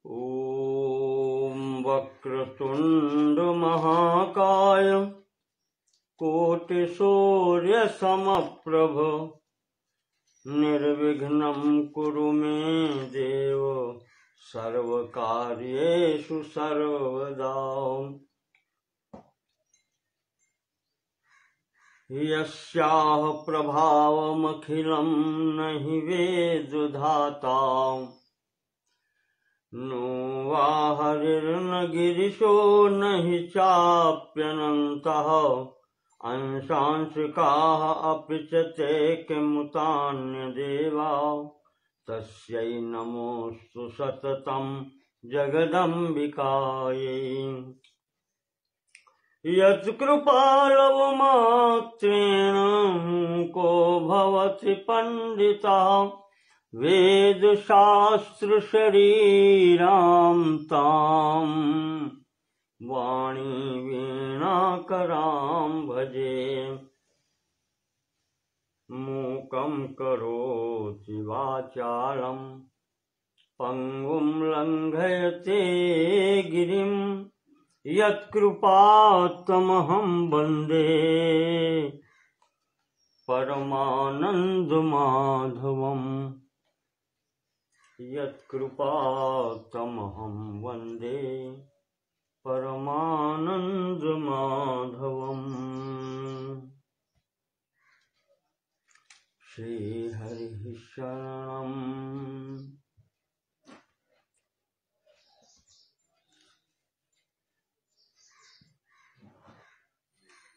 ॐ वक्रतुण्ड महाकाय कोटिसूर्यसमप्रभ निर्विघ्नं कुरु मे देव सर्वकार्येषु सर्वदा। यस्याः प्रभावमखिलं नहि वेदधाता नो वा हरिर्न गिरिशो नहि चाप्यनन्तः अंशांशकाः अपि च ते किमुतान्यदेवा। तस्यै नमोऽस्तु सततं जगदम्बिकायै। यत्कृपालवमात्रेण को भवति पंडितः वेदशास्त्रशरीरां तां वाणी वीणाकरां भजे। मूकं करोति वाचालं पंगुं लंघयते गिरिं यत्कृपातमहं वन्दे परमानन्दमाधवम्। यत्कृपातमहं वन्दे परमानन्दमाधवम्। श्रीहरिः शरणम्।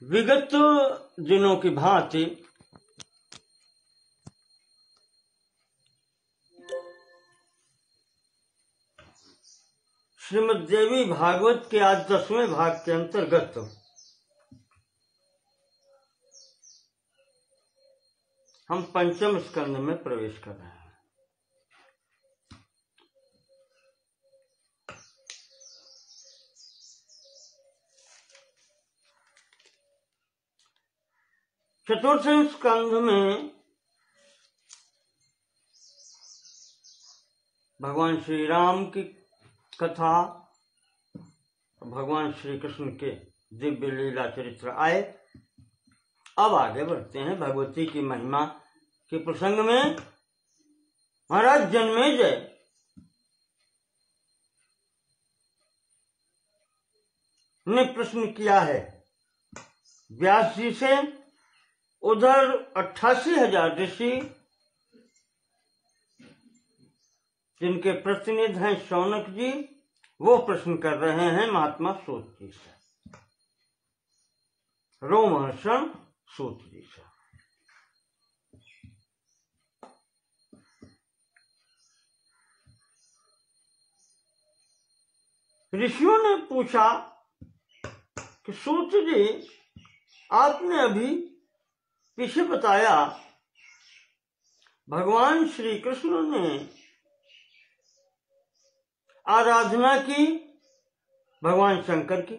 विगत दिनों की भांति श्रीमद् देवी भागवत के आज 10वें भाग के अंतर्गत हम पंचम स्कंद में प्रवेश कर रहे हैं। चतुर्थ स्कंध में भगवान श्री राम की कथा, भगवान श्री कृष्ण के दिव्य लीला चरित्र आए। अब आगे बढ़ते हैं भगवती की महिमा के प्रसंग में। महाराज जन्मेजय ने प्रश्न किया है व्यास जी से। उधर 88,000 ऋषि, जिनके प्रतिनिधि हैं शौनक जी, वो प्रश्न कर रहे हैं महात्मा सूत जी से, रोमहर्षण सूत जी से। ऋषियों ने पूछा कि सूत जी, आपने अभी पीछे बताया भगवान श्री कृष्ण ने आराधना की भगवान शंकर की,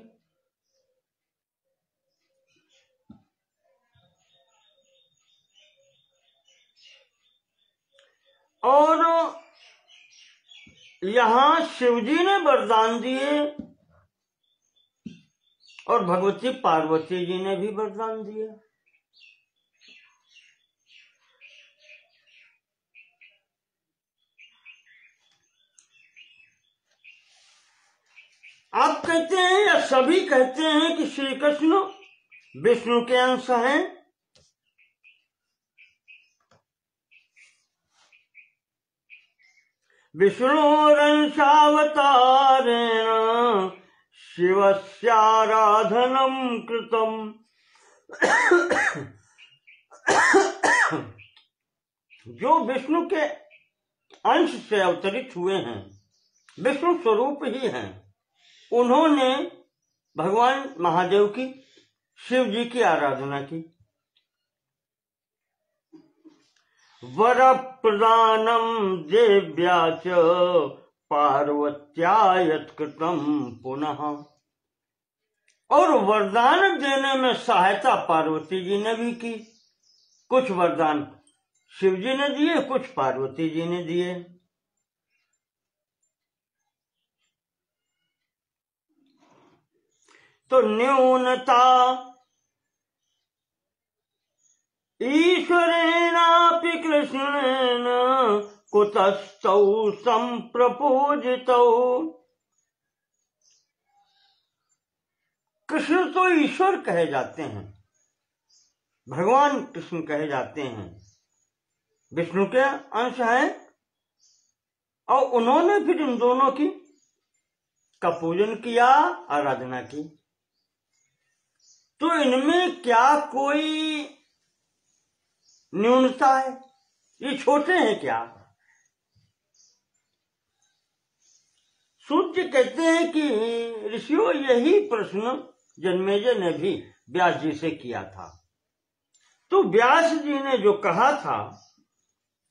और यहां शिवजी ने वरदान दिए और भगवती पार्वती जी ने भी वरदान दिया। आप कहते हैं या सभी कहते हैं कि श्री कृष्ण विष्णु के अंश हैं। विष्णुरंशावतारेण शिवस्याराधनं कृतम्। जो विष्णु के अंश से अवतरित हुए हैं, विष्णु स्वरूप ही हैं, उन्होंने भगवान महादेव की, शिव जी की आराधना की। वर प्रदानम देव्या च पार्वत्या यत्कृतं पुनः। और वरदान देने में सहायता पार्वती जी ने भी की। कुछ वरदान शिव जी ने दिए, कुछ पार्वती जी ने दिए। तो न्यूनता ईश्वरेणापि कृष्णेन कुतस्तौ संप्रपूजितौ। कृष्ण तो ईश्वर कहे जाते हैं, भगवान कृष्ण कहे जाते हैं, विष्णु के अंश हैं, और उन्होंने फिर इन दोनों की का पूजन किया, आराधना की। तो इनमें क्या कोई न्यूनता है? ये छोटे हैं क्या? सूर्य कहते हैं कि ऋषियों, यही प्रश्न जन्मेजय ने भी व्यास जी से किया था। तो व्यास जी ने जो कहा था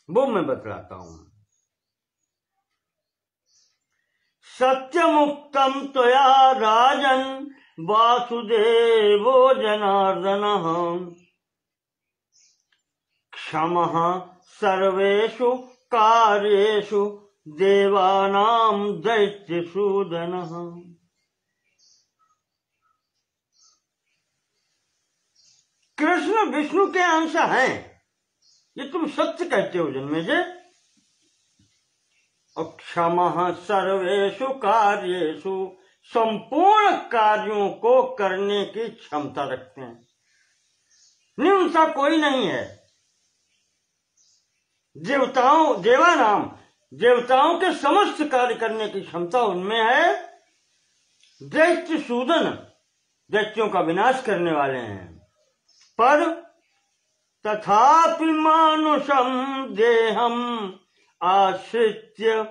वो मैं बतलाता हूं। सत्यमुक्तम त्वया राजन वासुदेवो जनार्दनः क्षमः सर्वेषु कार्येषु देवानां दैत्यसूदनः। कृष्ण विष्णु के अंश हैं, ये तुम सत्य कहते हो जन्मेजय। और क्षमः सर्वेषु कार्येषु, संपूर्ण कार्यों को करने की क्षमता रखते हैं, न्यूनता कोई नहीं है। देवताओं के समस्त कार्य करने की क्षमता उनमें है। दैत्य सूदन, दैत्यों का विनाश करने वाले हैं। पर तथापि मानुषम देहम आश्रित्य,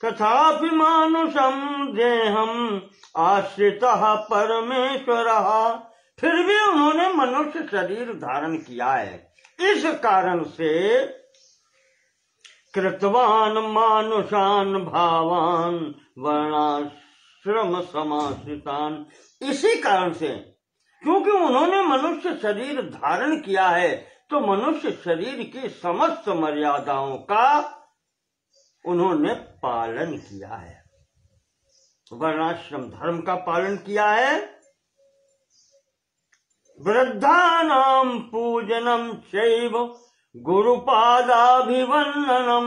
तथापि मानुषम देहम आश्रितः परमेश्वरः, फिर भी उन्होंने मनुष्य शरीर धारण किया है। इस कारण से कृतवान मानुषान भावान वर्णाश्रम समाश्रितान, इसी कारण से, क्योंकि उन्होंने मनुष्य शरीर धारण किया है, तो मनुष्य शरीर की समस्त मर्यादाओं का उन्होंने पालन किया है। वर्णाश्रम धर्म का पालन किया है। वृद्धानां पूजनम चैव गुरुपादाभिवंदनम,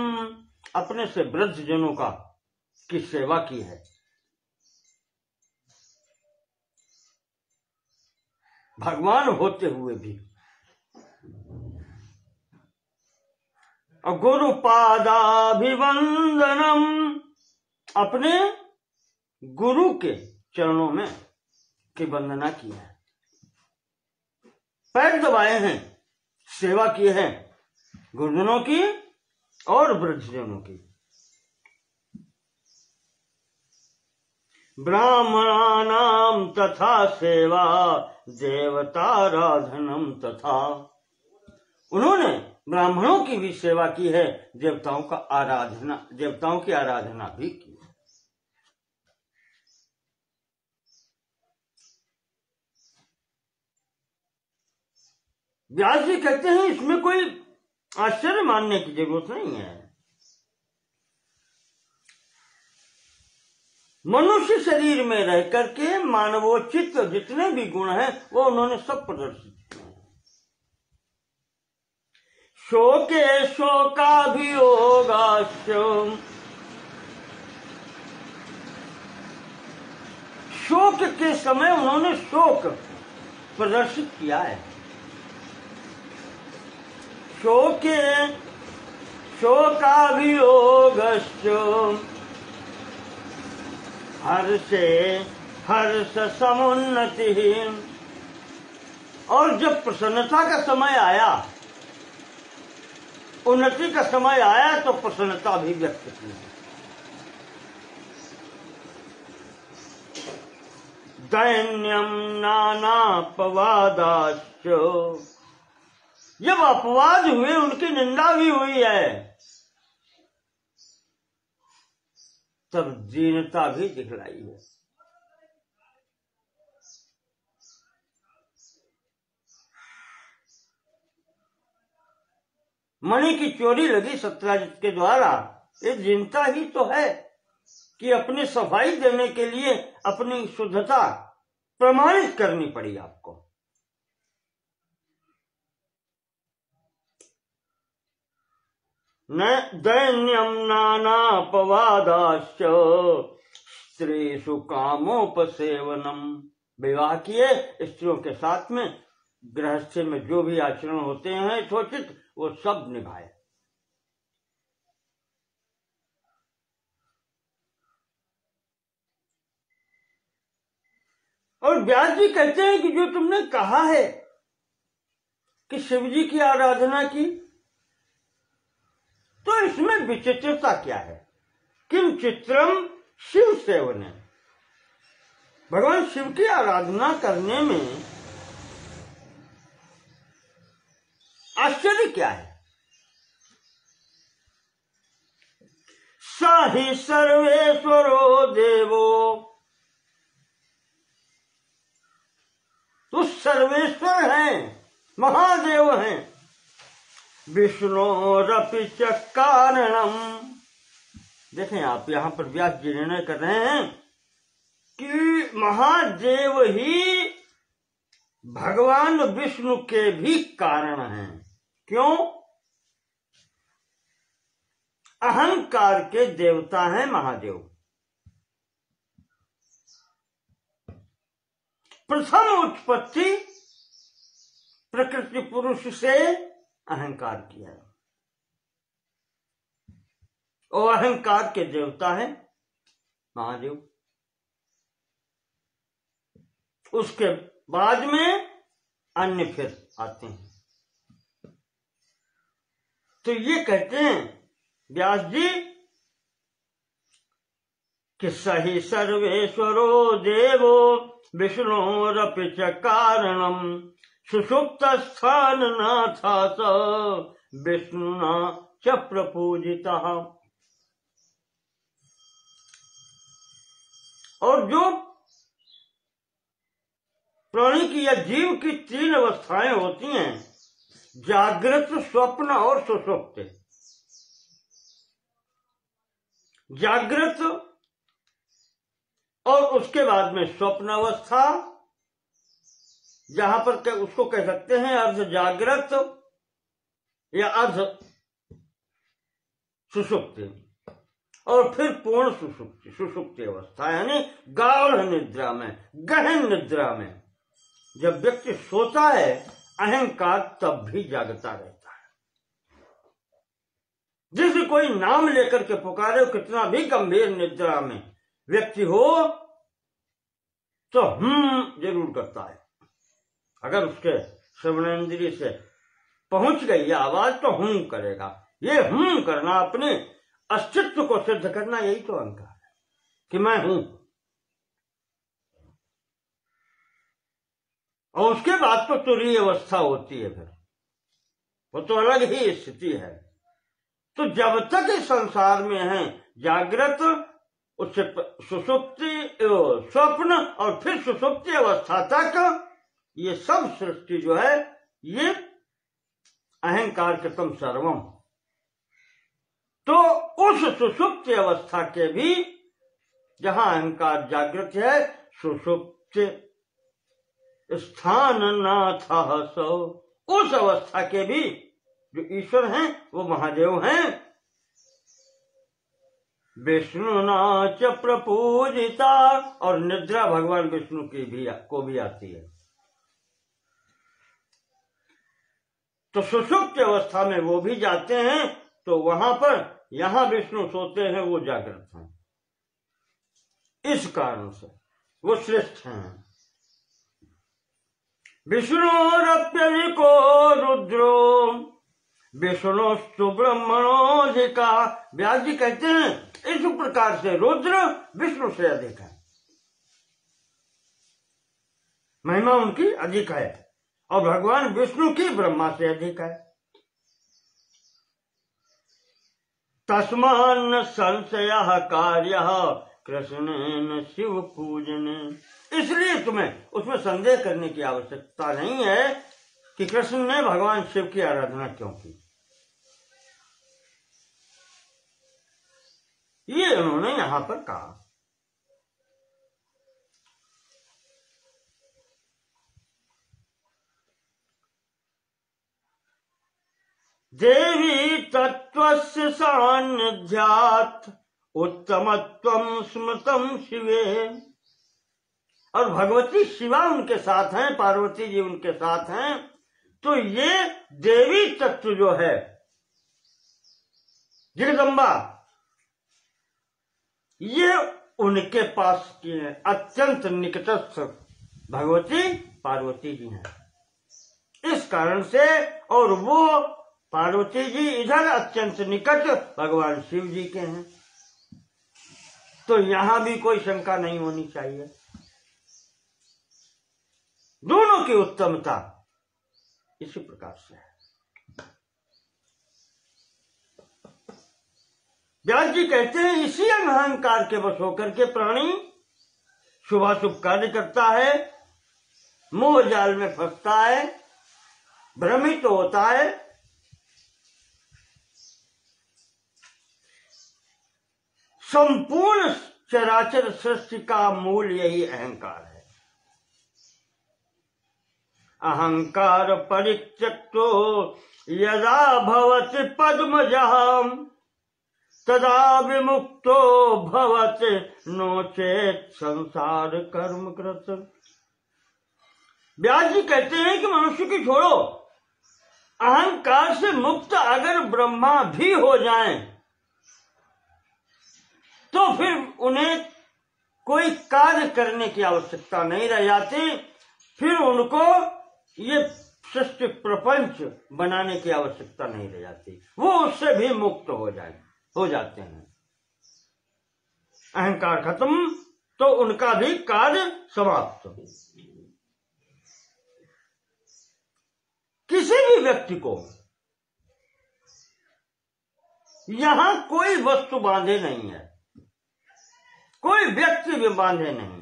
अपने से वृद्ध जनों की सेवा की है। भगवान होते हुए भी। और गुरुपादाभिवंदनम, अपने गुरु के चरणों में की वंदना की है, पैर दबाए हैं, सेवा की है गुरुजनों की और वृद्धजनों की। ब्राह्मणानां तथा सेवा देवताराधनम तथा, उन्होंने ब्राह्मणों की भी सेवा की है, देवताओं की आराधना भी की। व्यास जी कहते हैं इसमें कोई आश्चर्य मानने की जरूरत नहीं है। मनुष्य शरीर में रह करके मानवोचित जितने भी गुण हैं वो उन्होंने सब प्रदर्शित किए। शोके शोकाभियोगाश्च, शोक के समय उन्होंने शोक प्रदर्शित किया है। शोके शोकाभियोगश्च हर्षे हर्ष समुन्नति, और जब प्रसन्नता का समय आया, उन्नति का समय आया, तो प्रसन्नता भी व्यक्त की। दैन्यम नानापवादाश्च, जब अपवाद हुए उनकी निंदा भी हुई है, तब दीनता भी दिखलाई है। मणि की चोरी लगी सत्यराजित के द्वारा, ये दीनता ही तो है कि अपनी सफाई देने के लिए अपनी शुद्धता प्रमाणित करनी पड़ी आपको। न दैन्यम नानापवादाश्च स्त्रीषु कामोपसेवनम। विवाह किए स्त्रियों के साथ में गृहस्थी में जो भी आचरण होते हैं यथोचित वो सब निभाए। और व्यास जी कहते हैं कि जो तुमने कहा है कि शिव जी की आराधना की, तो इसमें विचित्रता क्या है? किम चित्रम शिव सेवने। भगवान शिव की आराधना करने में आश्चर्य क्या है? सा ही सर्वेश्वरो देवो, तो सर्वेश्वर हैं, महादेव हैं। विष्णुरपि च कारणम। देखें आप, यहां पर व्यास जी निर्णय कर रहे हैं कि महादेव ही भगवान विष्णु के भी कारण हैं। क्यों? अहंकार के देवता हैं महादेव। प्रथम उत्पत्ति प्रकृति पुरुष से अहंकार किया, और अहंकार के देवता है महादेव। उसके बाद में अन्य फिर आते हैं। तो ये कहते हैं व्यास जी कि सही सर्वेश्वरो देवो विष्णुरपि च कारणम सुषुप्त स्थान नाथा स विष्णुना च प्रपूजितः। और जो प्राणी की या जीव की तीन अवस्थाएं होती हैं, जागृत, स्वप्न और सुषुप्त। जागृत और उसके बाद में स्वप्न अवस्था, जहां पर उसको कह सकते हैं अर्ध जागृत या अर्ध सुषुप्ति, और फिर पूर्ण सुषुप्ति, सुषुप्ति अवस्था यानी गाढ़ निद्रा में, गहन निद्रा में जब व्यक्ति सोता है अहंकार तब भी जागता रहता है। जिसे कोई नाम लेकर के पुकारे, कितना भी गंभीर निद्रा में व्यक्ति हो तो जरूर करता है। अगर उसके श्रवणेंद्रिय से पहुंच गई यह आवाज तो करेगा। ये करना, अपने अस्तित्व को सिद्ध करना, यही तो अहंकार है कि मैं हूं। और उसके बाद तो तुरीय अवस्था होती है, फिर वो तो अलग ही स्थिति है। तो जब तक इस संसार में है जागृत, उससे सुषुप्ति, स्वप्न और फिर सुषुप्ति अवस्था तक ये सब सृष्टि जो है ये अहंकार के तम सर्वम। तो उस सुषुप्ति अवस्था के भी, जहां अहंकार जागृत है, सुषुप्ति स्थान नाथ सो, उस अवस्था के भी जो ईश्वर हैं वो महादेव हैं। विष्णुना च प्रपूजिता, और निद्रा भगवान विष्णु की भी आती है। तो सुषुप्त अवस्था में वो भी जाते हैं, तो वहां पर यहां विष्णु सोते हैं, वो जागृत हैं। इस कारण से वो श्रेष्ठ हैं। विष्णुरप्यधिको रुद्रो विष्णुस्तु ब्रह्मणोऽधिका। व्यास जी कहते हैं इस प्रकार से रुद्र विष्णु से अधिक है, महिमा उनकी अधिक है, और भगवान विष्णु की ब्रह्मा से अधिक है। तस्मान्न संशयः कार्यः कृष्णेन शिव पूजने। इसलिए तुम्हें उसमें संदेह करने की आवश्यकता नहीं है कि कृष्ण ने भगवान शिव की आराधना क्यों की। ये इसलिए उन्होंने यहां पर कहा। देवी तत्वस्य सान्निध्यात् उत्तमत्वं स्मृतं शिवे। और भगवती शिवा उनके साथ हैं, पार्वती जी उनके साथ हैं। तो ये देवी तत्व जो है जगदम्बा, ये उनके पास की है, अत्यंत निकटस्थ भगवती पार्वती जी हैं। इस कारण से, और वो पार्वती जी इधर अत्यंत निकट भगवान शिव जी के हैं। तो यहां भी कोई शंका नहीं होनी चाहिए। दोनों की उत्तमता इसी प्रकार से है। व्यास जी कहते हैं इसी अहंकार के वश होकर के प्राणी शुभाशुभ कार्य करता है, मोह जाल में फंसता है, भ्रमित होता है। संपूर्ण चराचर सृष्टि का मूल यही अहंकार है। अहंकार परित्यक्तो यदा भवति पद्मजः तदा विमुक्तो भवति नो चेत संसार कर्म कृत। व्यास जी कहते हैं कि मनुष्य की छोड़ो, अहंकार से मुक्त अगर ब्रह्मा भी हो जाएं तो फिर उन्हें कोई कार्य करने की आवश्यकता नहीं रह जाती। फिर उनको ये सृष्टि प्रपंच बनाने की आवश्यकता नहीं रह जाती, वो उससे भी मुक्त हो जाते हैं। अहंकार खत्म तो उनका भी कार्य समाप्त। किसी भी व्यक्ति को यहां कोई वस्तु बांधे नहीं है, कोई व्यक्ति भी बांधे नहीं है।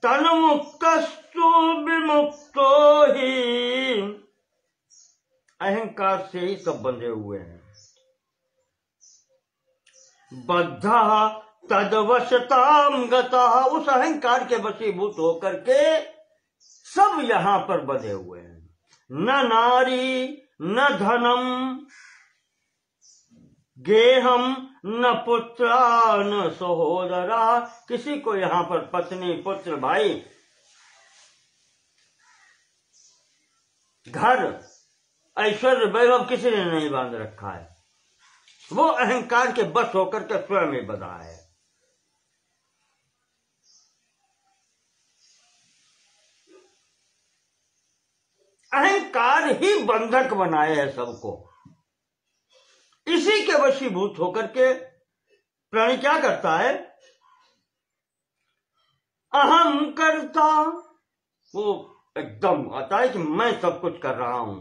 तन मुक्तस्तु विमुक्तो ही, अहंकार से ही सब बंधे हुए हैं। बद्धा तदवशताम गतः, उस अहंकार के वशीभूत होकर के सब यहां पर बंधे हुए हैं। न नारी न धनम गेहम न पुत्रा न सहोदरा, किसी को यहां पर पत्नी पुत्र भाई घर ऐश्वर्य वैभव किसी ने नहीं बांध रखा है। वो अहंकार के बस होकर के स्वयं ही बंधा है। अहंकार ही बंधक बनाए है सबको। इसी के वशीभूत होकर के प्राणी क्या करता है, अहम करता, वो एकदम आता है कि मैं सब कुछ कर रहा हूं।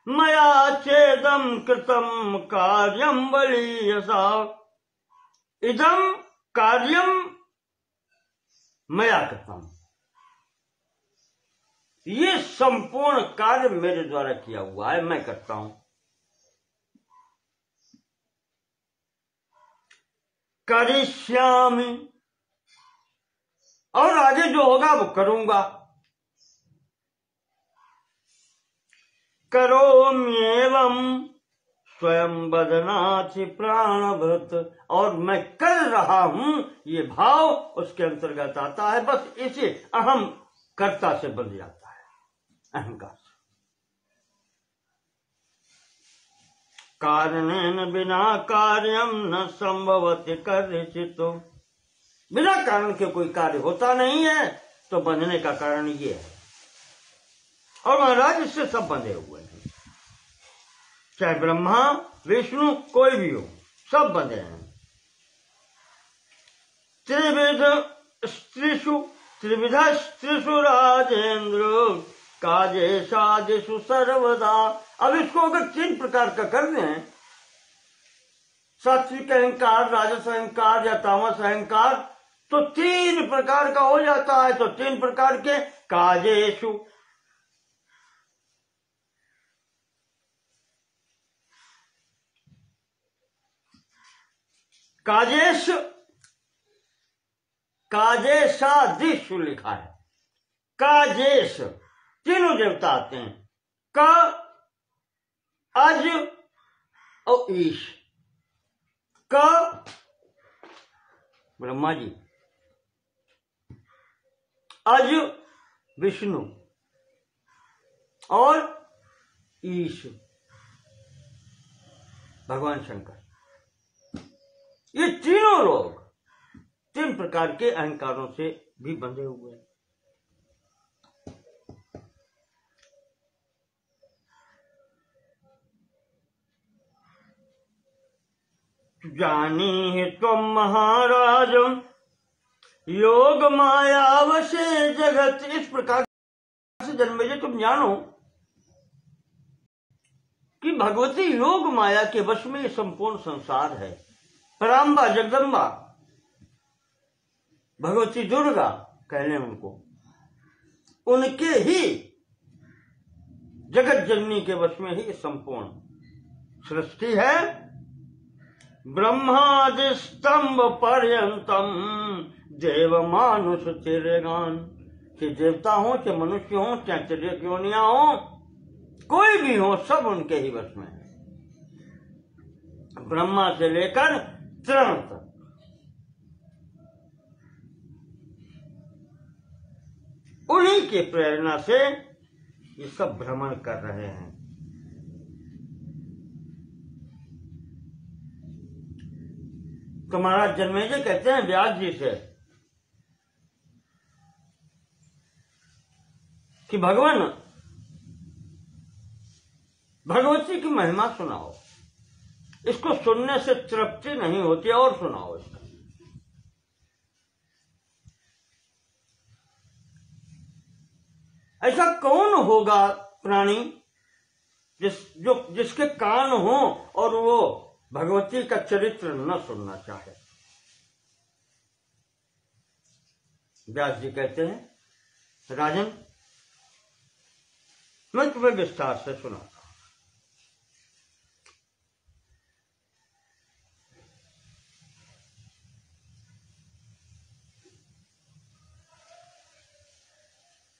मया चेदम कृतम कार्यम बलीयसा, इदम कार्यम मया कृतम, ये संपूर्ण कार्य मेरे द्वारा किया हुआ है, मैं करता हूं। करिष्यामि, और आगे जो होगा वो करूंगा। करोम्येवं स्वयं बदनाति प्राणभृत, और मैं कर रहा हूं ये भाव उसके अंतर्गत आता है। बस इसी अहम कर्ता से बंध जाता है अहंकार। कारणेन बिना कार्यम न संभवति कर्षितो, बिना कारण के कोई कार्य होता नहीं है, तो बंधने का कारण ये है। और महाराज इससे सब बंधे हुए हैं, चाहे ब्रह्मा विष्णु कोई भी हो, सब बंधे हैं। त्रिविध स्त्रीषु राजेंद्र काजे साजिषु सर्वदा। अब इसको अगर 3 प्रकार का कर दें, सात्विक अहंकार, राजस अहंकार या तामस अहंकार, तो 3 प्रकार का हो जाता है। तो 3 प्रकार के काजेषु, काजेश, काजेशादिशु लिखा है। काजेश तीनों देवता आते हैं, क, अज और ईश। क ब्रह्मा जी, अज विष्णु और ईश भगवान शंकर। ये तीनों लोग 3 प्रकार के अहंकारों से भी बंधे हुए हैं। जानी त्वं महाराज योग मायावशे जगत। इस प्रकार से जन्मेजय तुम जानो कि भगवती योग माया के वश में संपूर्ण संसार है। पराम्बा जगदम्बा भगवती दुर्गा कह लें उनको, उनके ही जगत जननी के वश में ही संपूर्ण सृष्टि है। ब्रह्मादि स्तंभ पर्यंतम देव मानुष तिरगान। चाहे देवता हो, चाहे मनुष्य हो, चाहे तिर्यक योनिया हो, कोई भी हो, सब उनके ही वश में है। ब्रह्मा से लेकर तृण तक। उन्हीं की प्रेरणा से ये सब भ्रमण कर रहे हैं। तो महाराज जन्मेजय कहते हैं व्यास जी से कि भगवान भगवती की महिमा सुनाओ। इसको सुनने से तृप्ति नहीं होती, और सुनाओ इसका। ऐसा कौन होगा प्राणी जिसके कान हो और वो भगवती का चरित्र न सुनना चाहे। व्यास जी कहते हैं राजन, मैं तुम्हें विस्तार से सुनाता हूं।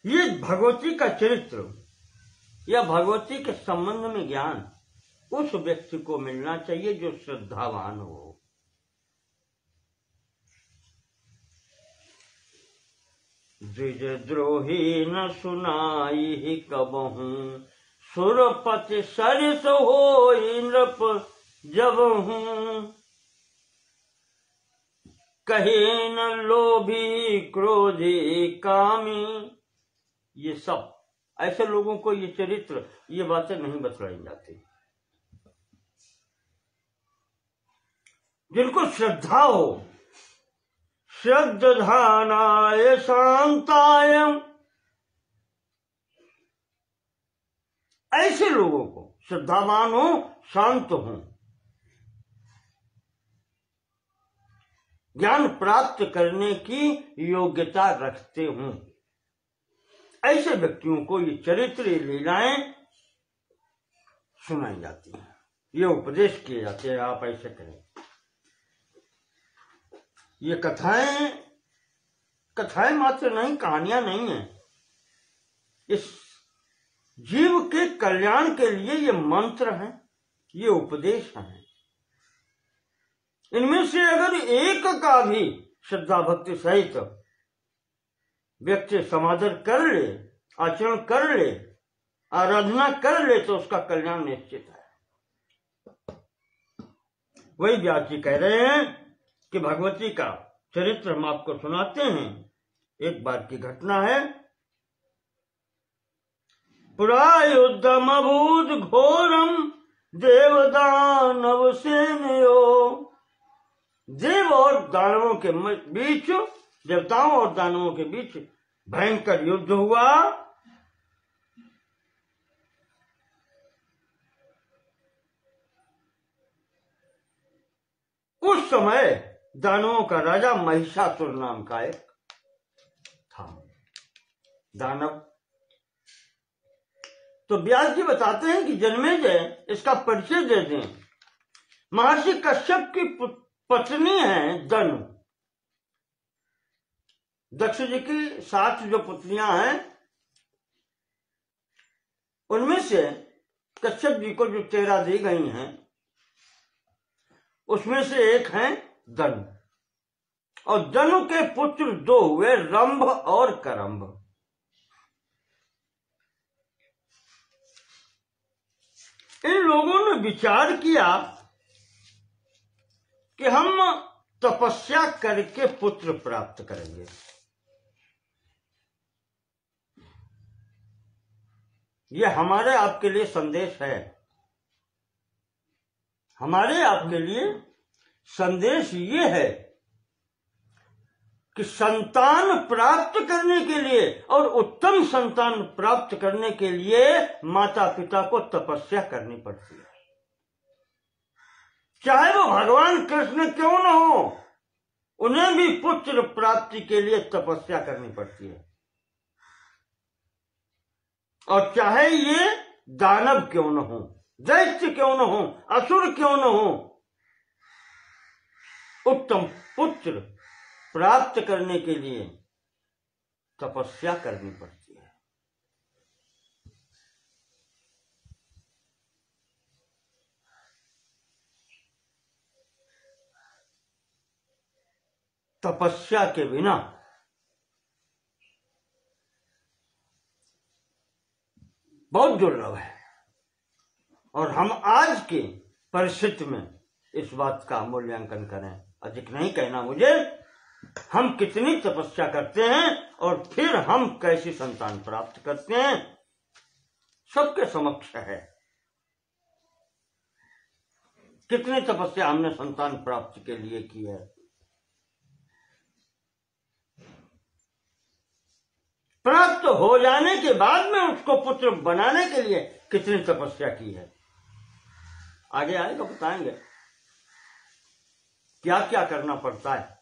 ये भगवती का चरित्र या भगवती के संबंध में ज्ञान उस व्यक्ति को मिलना चाहिए जो श्रद्धावान हो। द्विजद्रोही न सुनाई ही कबहू, सुरपति सरिस हो नृप जब हूं। कहे न लोभी क्रोधी कामी। ये सब ऐसे लोगों को ये चरित्र, ये बातें नहीं बतलाई जाती। जिनको श्रद्धा हो, श्रद्धानाय शांताय, ऐसे लोगों को श्रद्धावान हो, शांत हो, ज्ञान प्राप्त करने की योग्यता रखते हूं, ऐसे व्यक्तियों को ये चरित्र लीलाएं सुनाई जाती हैं, ये उपदेश किए जाते हैं, आप ऐसे करें। ये कथाएं मात्र नहीं, कहानियां नहीं है। इस जीव के कल्याण के लिए ये मंत्र हैं, ये उपदेश हैं। इनमें से अगर एक का भी श्रद्धा भक्ति सहित व्यक्ति समादर कर ले, आचरण कर ले, आराधना कर ले, तो उसका कल्याण निश्चित है। वही व्यास जी कह रहे हैं कि भगवती का चरित्र हम आपको सुनाते हैं। एक बार की घटना है। पुरा युद्धम अभूत घोरम देवदानव सेनयो। देव और दानवों के बीच, देवताओं और दानवों के बीच भयंकर युद्ध हुआ। उस समय दानवों का राजा महिषासुर नाम का एक था दानव। तो व्यास जी बताते हैं कि जन्मेजय इसका परिचय दे दें। महर्षि कश्यप की पत्नी है दनु। दक्ष जी की 7 जो पुत्रियां हैं उनमें से कश्यप जी को जो 13 दी गई हैं उसमें से एक है दनु। और दनु के पुत्र 2 हुए, रंभ और करंभ। इन लोगों ने विचार किया कि हम तपस्या करके पुत्र प्राप्त करेंगे। यह हमारे आपके लिए संदेश है। हमारे आपके लिए संदेश ये है कि संतान प्राप्त करने के लिए और उत्तम संतान प्राप्त करने के लिए माता पिता को तपस्या करनी पड़ती है। चाहे वो भगवान कृष्ण क्यों न हो, उन्हें भी पुत्र प्राप्ति के लिए तपस्या करनी पड़ती है। और चाहे ये दानव क्यों न हो, दैत्य क्यों न हो, असुर क्यों न हो, उत्तम पुत्र प्राप्त करने के लिए तपस्या करनी पड़ती है। तपस्या के बिना बहुत दुर्लभ है। और हम आज की परिस्थिति में इस बात का मूल्यांकन करें, अधिक नहीं कहना मुझे, हम कितनी तपस्या करते हैं और फिर हम कैसी संतान प्राप्त करते हैं, सबके समक्ष है। कितनी तपस्या हमने संतान प्राप्ति के लिए की है। प्राप्त हो जाने के बाद में उसको पुत्र बनाने के लिए कितनी तपस्या की है, आगे आएगा बताएंगे क्या क्या करना पड़ता है।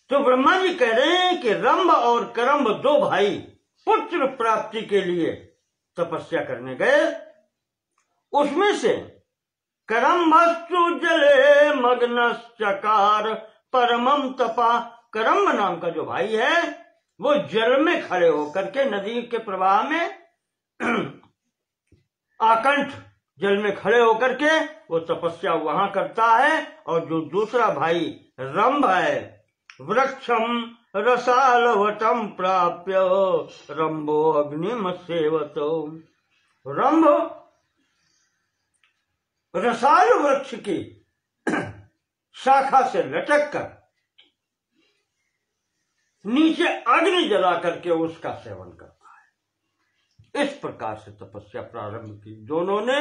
तो ब्रह्मा जी कह रहे हैं कि रंभ और करंभ 2 भाई पुत्र प्राप्ति के लिए तपस्या करने गए। उसमें से करंभस्तु जले मग्नश्चकार परमं तपा। करंभ नाम का जो भाई है वो जल में खड़े होकर के, नदी के प्रवाह में आकंठ जल में खड़े होकर के वो तपस्या वहां करता है। और जो दूसरा भाई रंभ है, वृक्षम रसालवटम प्राप्य रंभो अग्निम सेवतो। रंभ रसाल वृक्ष की शाखा से लटक कर नीचे अग्नि जला करके उसका सेवन करता है। इस प्रकार से तपस्या प्रारंभ की दोनों ने।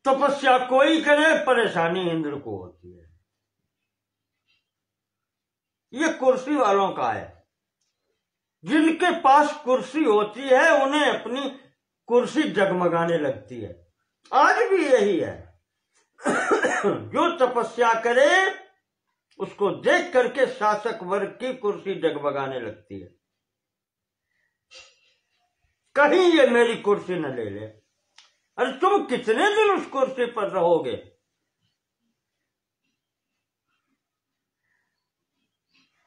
तपस्या कोई करे, परेशानी इंद्र को होती है। ये कुर्सी वालों का है। जिनके पास कुर्सी होती है उन्हें अपनी कुर्सी जगमगाने लगती है। आज भी यही है। जो तपस्या करे उसको देख करके शासक वर्ग की कुर्सी जगमगाने लगती है। कहीं ये मेरी कुर्सी न ले ले। अरे तुम कितने दिन उस कुर्सी पर रहोगे?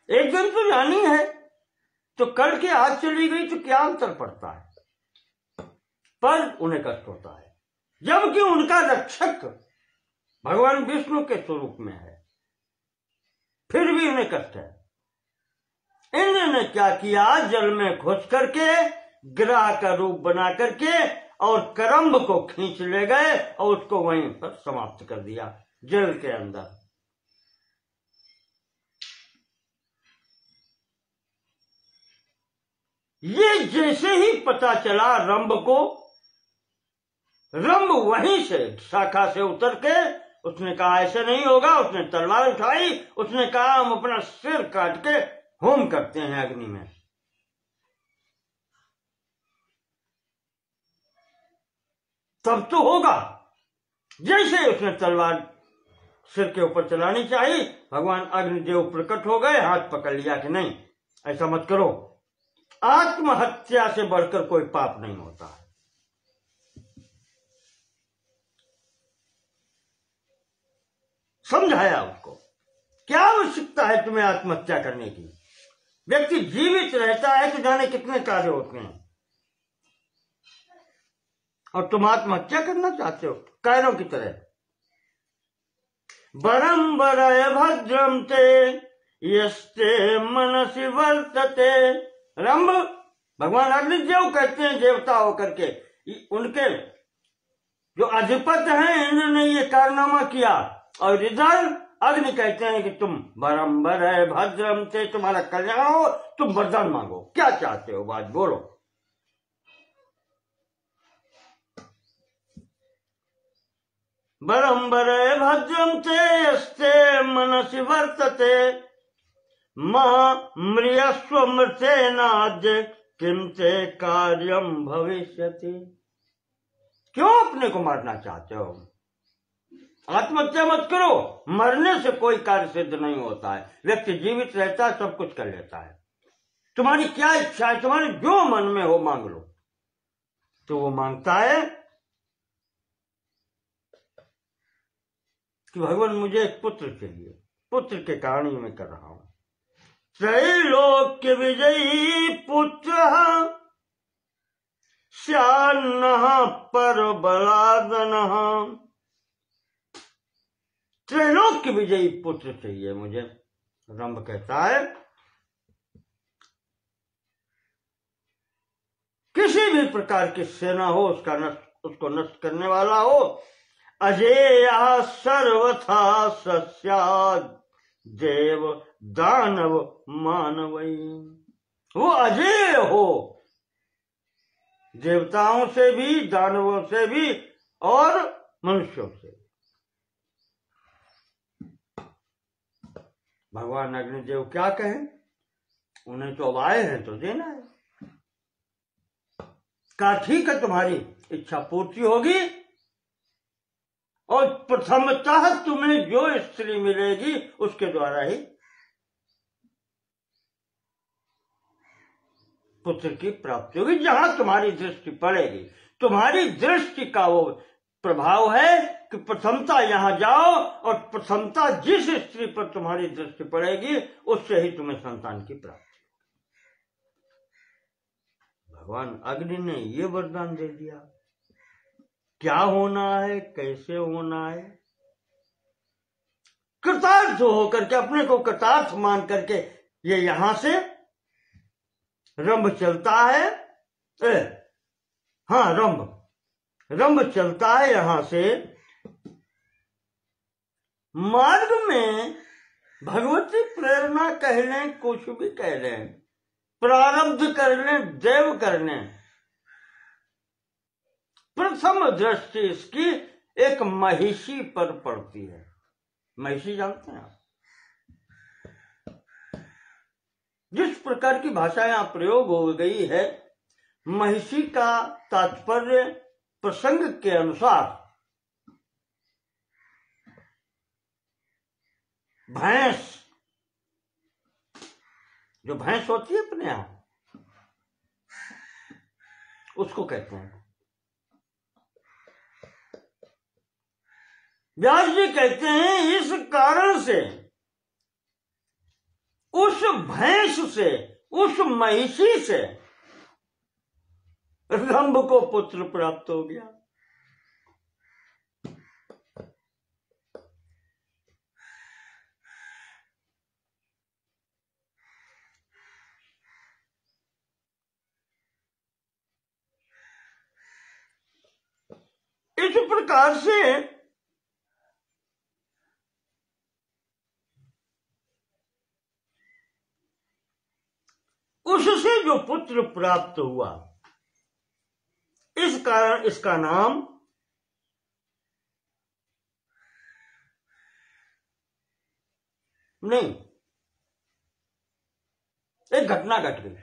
एक दिन तो जानी है, तो कल की आज चली गई तो क्या अंतर पड़ता है? पर उन्हें कष्ट होता है, जबकि उनका रक्षक भगवान विष्णु के स्वरूप में है, फिर भी उन्हें कष्ट है। इंद्र ने क्या किया? जल में घुस करके ग्रह का रूप बना करके और करंभ को खींच ले गए और उसको वहीं पर समाप्त कर दिया जल के अंदर। ये जैसे ही पता चला रंभ को, रंभ वहीं से शाखा से उतर के उसने कहा ऐसे नहीं होगा। उसने तलवार उठाई, उसने कहा हम अपना सिर काट के होम करते हैं अग्नि में। तब तो होगा। जैसे उसने तलवार सिर के ऊपर चलानी चाहिए, भगवान अग्निदेव प्रकट हो गए, हाथ पकड़ लिया कि नहीं ऐसा मत करो, आत्महत्या से बढ़कर कोई पाप नहीं होता है। समझाया उसको, क्या आवश्यकता है तुम्हें आत्महत्या करने की? व्यक्ति जीवित रहता है तो जाने कितने कार्य होते हैं, और तुम आत्महत्या करना चाहते हो कायरों की तरह। वरम वरय भद्रम ते यस्ते मनसि वर्तते। रंभ, भगवान अग्निदेव कहते हैं, देवता होकर के उनके जो अधिपति हैं, इंद्र ने ये कारनामा किया, और इधर अग्नि कहते हैं कि तुम वरम वरय भद्रम ते, तुम्हारा कल्याण हो, तुम वरदान मांगो, क्या चाहते हो, बात बोलो। वरम वरय भद्रम ते यस्ते मनसि वर्तते मां म्रियस्व मृतेनाद्य किम ते कार्यम भविष्यति। क्यों अपने को मारना चाहते हो? आत्महत्या मत करो, मरने से कोई कार्य सिद्ध नहीं होता है। व्यक्ति जीवित रहता है, सब कुछ कर लेता है। तुम्हारी क्या इच्छा है, तुम्हारे जो मन में हो मांग लो। तो वो मांगता है कि भगवान मुझे एक पुत्र चाहिए, पुत्र के कारण ही मैं कर रहा हूं। त्रैलोक्य विजयी पुत्र स्यान्नः पर बलादनः। त्रैलोक्य विजयी पुत्र चाहिए मुझे। रंभ कहता है किसी भी प्रकार की सेना हो, उसको नष्ट करने वाला हो। अजेयः सर्वथा सस्यात् देव दानव मानवै। वो अजेय हो, देवताओं से भी, दानवों से भी, और मनुष्यों से। भगवान अग्निदेव क्या कहें, उन्हें तो अब आए हैं तो देना है। कहा ठीक है, तुम्हारी इच्छा पूर्ति होगी, और प्रथमतः तुम्हें जो स्त्री मिलेगी उसके द्वारा ही पुत्र की प्राप्ति होगी। जहां तुम्हारी दृष्टि पड़ेगी, तुम्हारी दृष्टि का वो प्रभाव है कि प्रथमता यहां जाओ, और प्रथमता जिस स्त्री पर तुम्हारी दृष्टि पड़ेगी उससे ही तुम्हें संतान की प्राप्ति। भगवान अग्नि ने ये वरदान दे दिया। क्या होना है, कैसे होना है, कृतार्थ होकर के, अपने को कृतार्थ मान करके ये यहां से रंभ चलता है। हाँ, रंभ चलता है यहां से। मार्ग में भगवती प्रेरणा कह लें, कुछ भी कह लें, प्रारब्ध कर लें, देव कर लें, प्रथम दृष्टि इसकी एक महिषी पर पड़ती है। महिषी जानते हैं आप? जिस प्रकार की भाषा यहां प्रयोग हो गई है, महिषी का तात्पर्य प्रसंग के अनुसार भैंस, जो भैंस होती है अपने यहां, उसको कहते हैं। व्यास जी कहते हैं इस कारण से उस भैंस से, उस महिषी से रंभ को पुत्र प्राप्त हो गया। इस प्रकार से उससे जो पुत्र प्राप्त हुआ, इस कारण इसका नाम नहीं, एक घटना घट गई।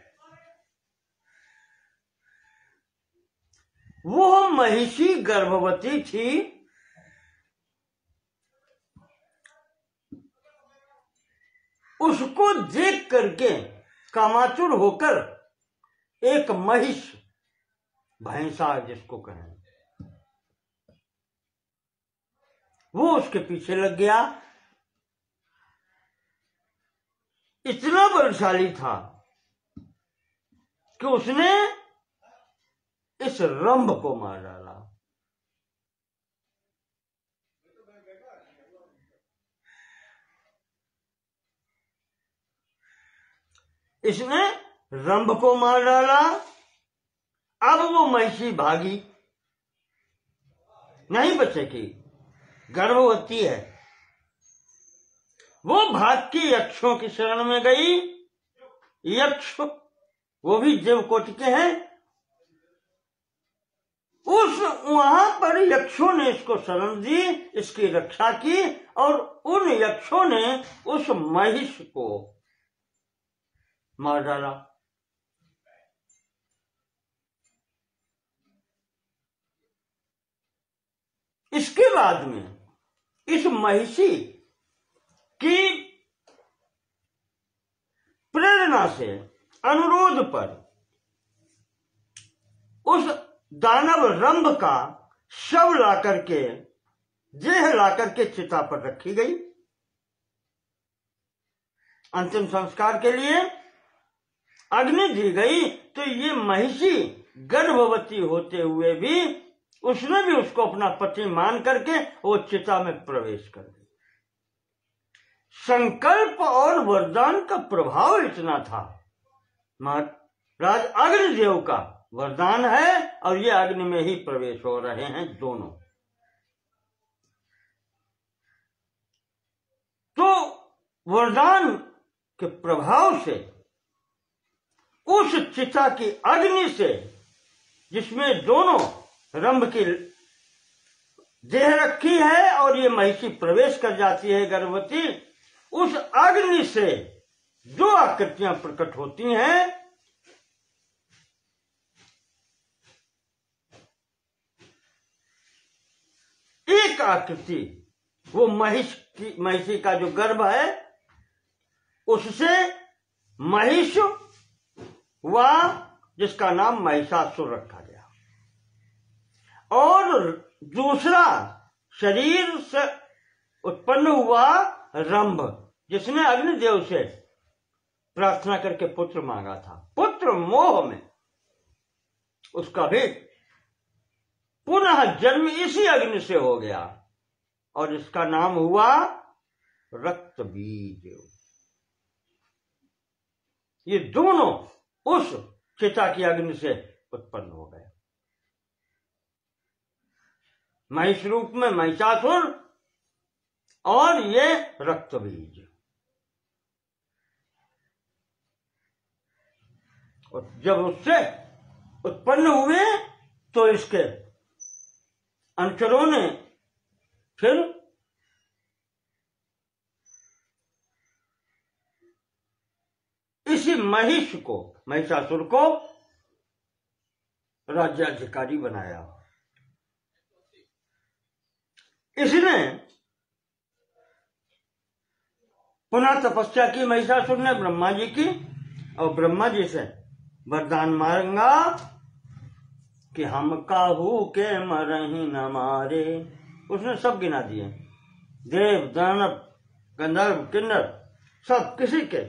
वो महिषी गर्भवती थी, उसको देख करके कामातुर होकर एक महिष, भैंसा जिसको कहें, वो उसके पीछे लग गया। इतना बलशाली था कि उसने इस रंभ को मार डाला। इसने रंभ को मार डाला। अब वो महिषी भागी, नहीं बचेगी, गर्भवती है। वो भाग के यक्षों की शरण में गई। यक्ष वो भी देवकोटि के हैं। वहां पर यक्षों ने इसको शरण दी, इसकी रक्षा की, और उन यक्षों ने उस महिष को मार डाला। इसके बाद में इस महिषी की प्रेरणा से, अनुरोध पर, उस दानव रंभ का शव लाकर के, देह लाकर के चिता पर रखी गई। अंतिम संस्कार के लिए अग्नि दी गई। तो ये महिषी गर्भवती होते हुए भी उसने भी उसको अपना पति मान करके वो चिता में प्रवेश कर गई। संकल्प और वरदान का प्रभाव इतना था। महाराज अग्निदेव का वरदान है और ये अग्नि में ही प्रवेश हो रहे हैं दोनों। तो वरदान के प्रभाव से उस चिता की अग्नि से, जिसमें दोनों रंभ की देह रखी है और ये महिषी प्रवेश कर जाती है गर्भवती, उस अग्नि से जो आकृतियां प्रकट होती हैं, एक आकृति वो महिषी का जो गर्भ है उससे महिष हुआ, जिसका नाम महिषासुर रखा गया, और दूसरा शरीर से उत्पन्न हुआ रंभ, जिसने अग्निदेव से प्रार्थना करके पुत्र मांगा था। पुत्र मोह में उसका भी पुनः जन्म इसी अग्नि से हो गया और इसका नाम हुआ रक्त बीज। ये दोनों उस चिता की अग्नि से उत्पन्न हो गए। महिष रूप में महिषासुर और ये रक्त बीज। और जब उससे उत्पन्न हुए तो इसके अनुचरों ने फिर इसी महिष को, महिषासुर को राज्याधिकारी बनाया। इसने पुनः तपस्या की महिषासुर ने ब्रह्मा जी की, और ब्रह्मा जी से वरदान मांगा कि हम काहू के मरही न मारे। उसने सब गिना दिए, देव दानव गंधर्व किन्नर, सब किसी के।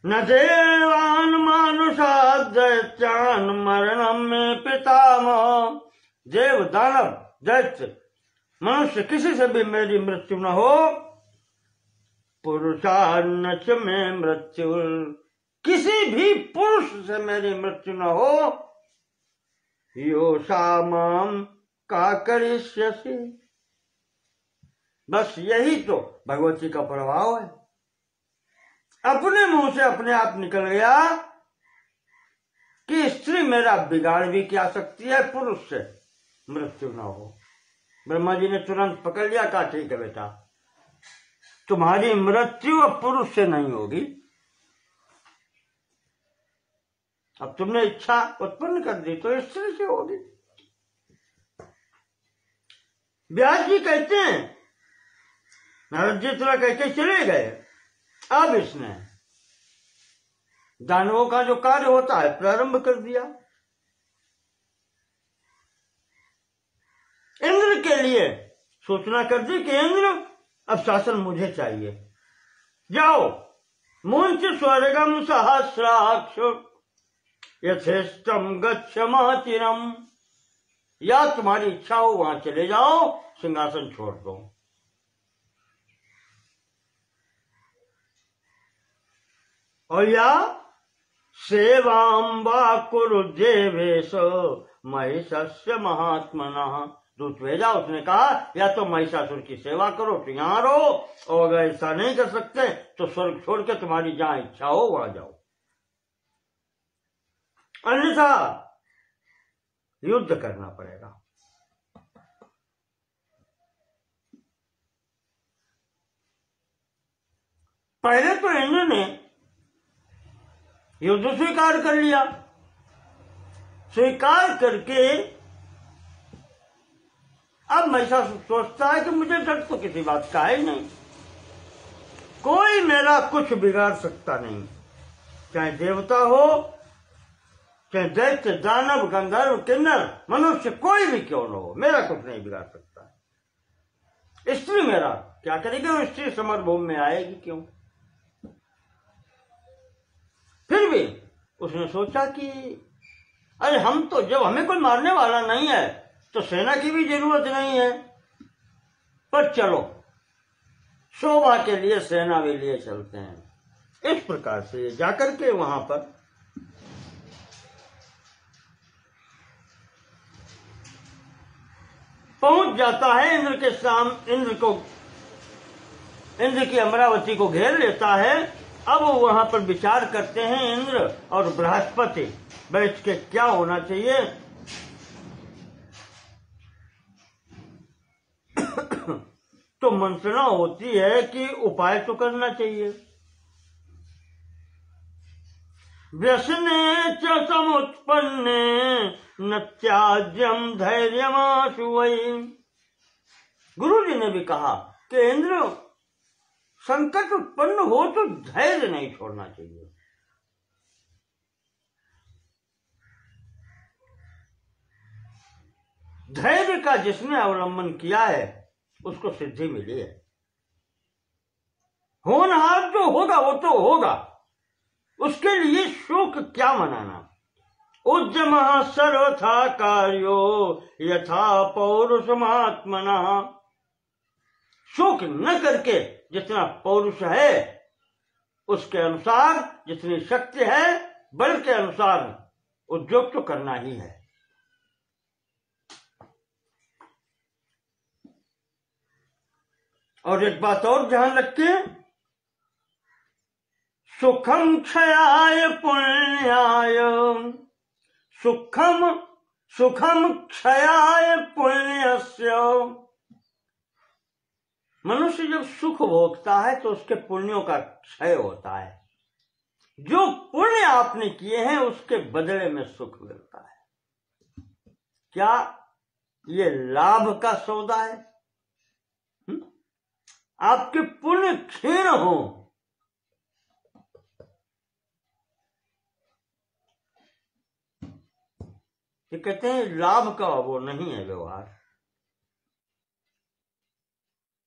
न देवान मानुषा दैत्यान मरणम में पितामह। देव दानव दैत्य मनुष्य किसी से भी मेरी मृत्यु न हो। पुरुषान च में मृत्यु, किसी भी पुरुष से मेरी मृत्यु न हो। योषा माम का करिष्यसि। बस यही तो भगवती का प्रभाव है। अपने मुंह से अपने आप निकल गया कि स्त्री मेरा बिगाड़ भी क्या सकती है, पुरुष से मृत्यु न हो। ब्रह्मा जी ने तुरंत पकड़ लिया, कहा ठीक है बेटा, तुम्हारी मृत्यु अब पुरुष से नहीं होगी, अब तुमने इच्छा उत्पन्न कर दी तो स्त्री से होगी। व्यास जी कहते हैं, नारद जी थोड़ा कहते चले गए। अब इसने दानवों का जो कार्य होता है प्रारंभ कर दिया। इंद्र के लिए सूचना कर दी कि इंद्र अब शासन मुझे चाहिए, जाओ मुंच स्वर्गम सहस्राक्ष यथेष्टम गच्छमाचिरम, या तुम्हारी इच्छा हो वहां चले जाओ, सिंहासन छोड़ दो। और या सेवाम वा कुरु देवेश महिषस्य महात्मना, दूत भेजा, उसने कहा या तो महिषासुर की सेवा करो तो यहां रहो, और अगर ऐसा नहीं कर सकते तो स्वर्ग छोड़ के तुम्हारी जहां इच्छा हो वहां जाओ, अन्यथा युद्ध करना पड़ेगा। पहले तो इंद्र ने युद्ध स्वीकार कर लिया, स्वीकार करके अब महिषासुर सोचता है कि मुझे डर तो किसी बात का है ही नहीं, कोई मेरा कुछ बिगाड़ सकता नहीं, चाहे देवता हो, चाहे दैत्य, दानव, गंधर्व, किन्नर, मनुष्य, कोई भी क्यों न हो, मेरा कुछ नहीं बिगाड़ सकता। स्त्री मेरा क्या करेगी, और स्त्री समरभूमि में आएगी क्यों। फिर भी उसने सोचा कि अरे हम तो, जब हमें कोई मारने वाला नहीं है तो सेना की भी जरूरत नहीं है, पर चलो शोभा के लिए सेना भी लिए चलते हैं। इस प्रकार से जाकर के वहां पर पहुंच जाता है इंद्र के सामने, इंद्र की अमरावती को घेर लेता है। अब वहां पर विचार करते हैं इंद्र और बृहस्पति बैठ के क्या होना चाहिए। तो मंत्रणा होती है कि उपाय तो करना चाहिए। व्यसने च समुत्पन्ने न त्याज्यम धैर्यमाशु वै। गुरु जी ने भी कहा कि इंद्र, संकट उत्पन्न हो तो धैर्य नहीं छोड़ना चाहिए। धैर्य का जिसने अवलंबन किया है उसको सिद्धि मिली है। होनहार जो होगा वो तो होगा, उसके लिए शोक क्या मनाना। उद्यम सर्वथा कार्यो यथा पौरुष महात्मना। शोक न करके जितना पौरुष है उसके अनुसार, जितनी शक्ति है बल के अनुसार उद्योग तो करना ही है। और एक बात और ध्यान रखिए, सुखम क्षयाय पुण्याय, सुखम क्षयाय पुण्यस्य। मनुष्य जब सुख भोगता है तो उसके पुण्यों का क्षय होता है। जो पुण्य आपने किए हैं उसके बदले में सुख मिलता है। क्या ये लाभ का सौदा है? आपके पुण्य क्षीण हो, ये कहते हैं लाभ का वो नहीं है व्यवहार।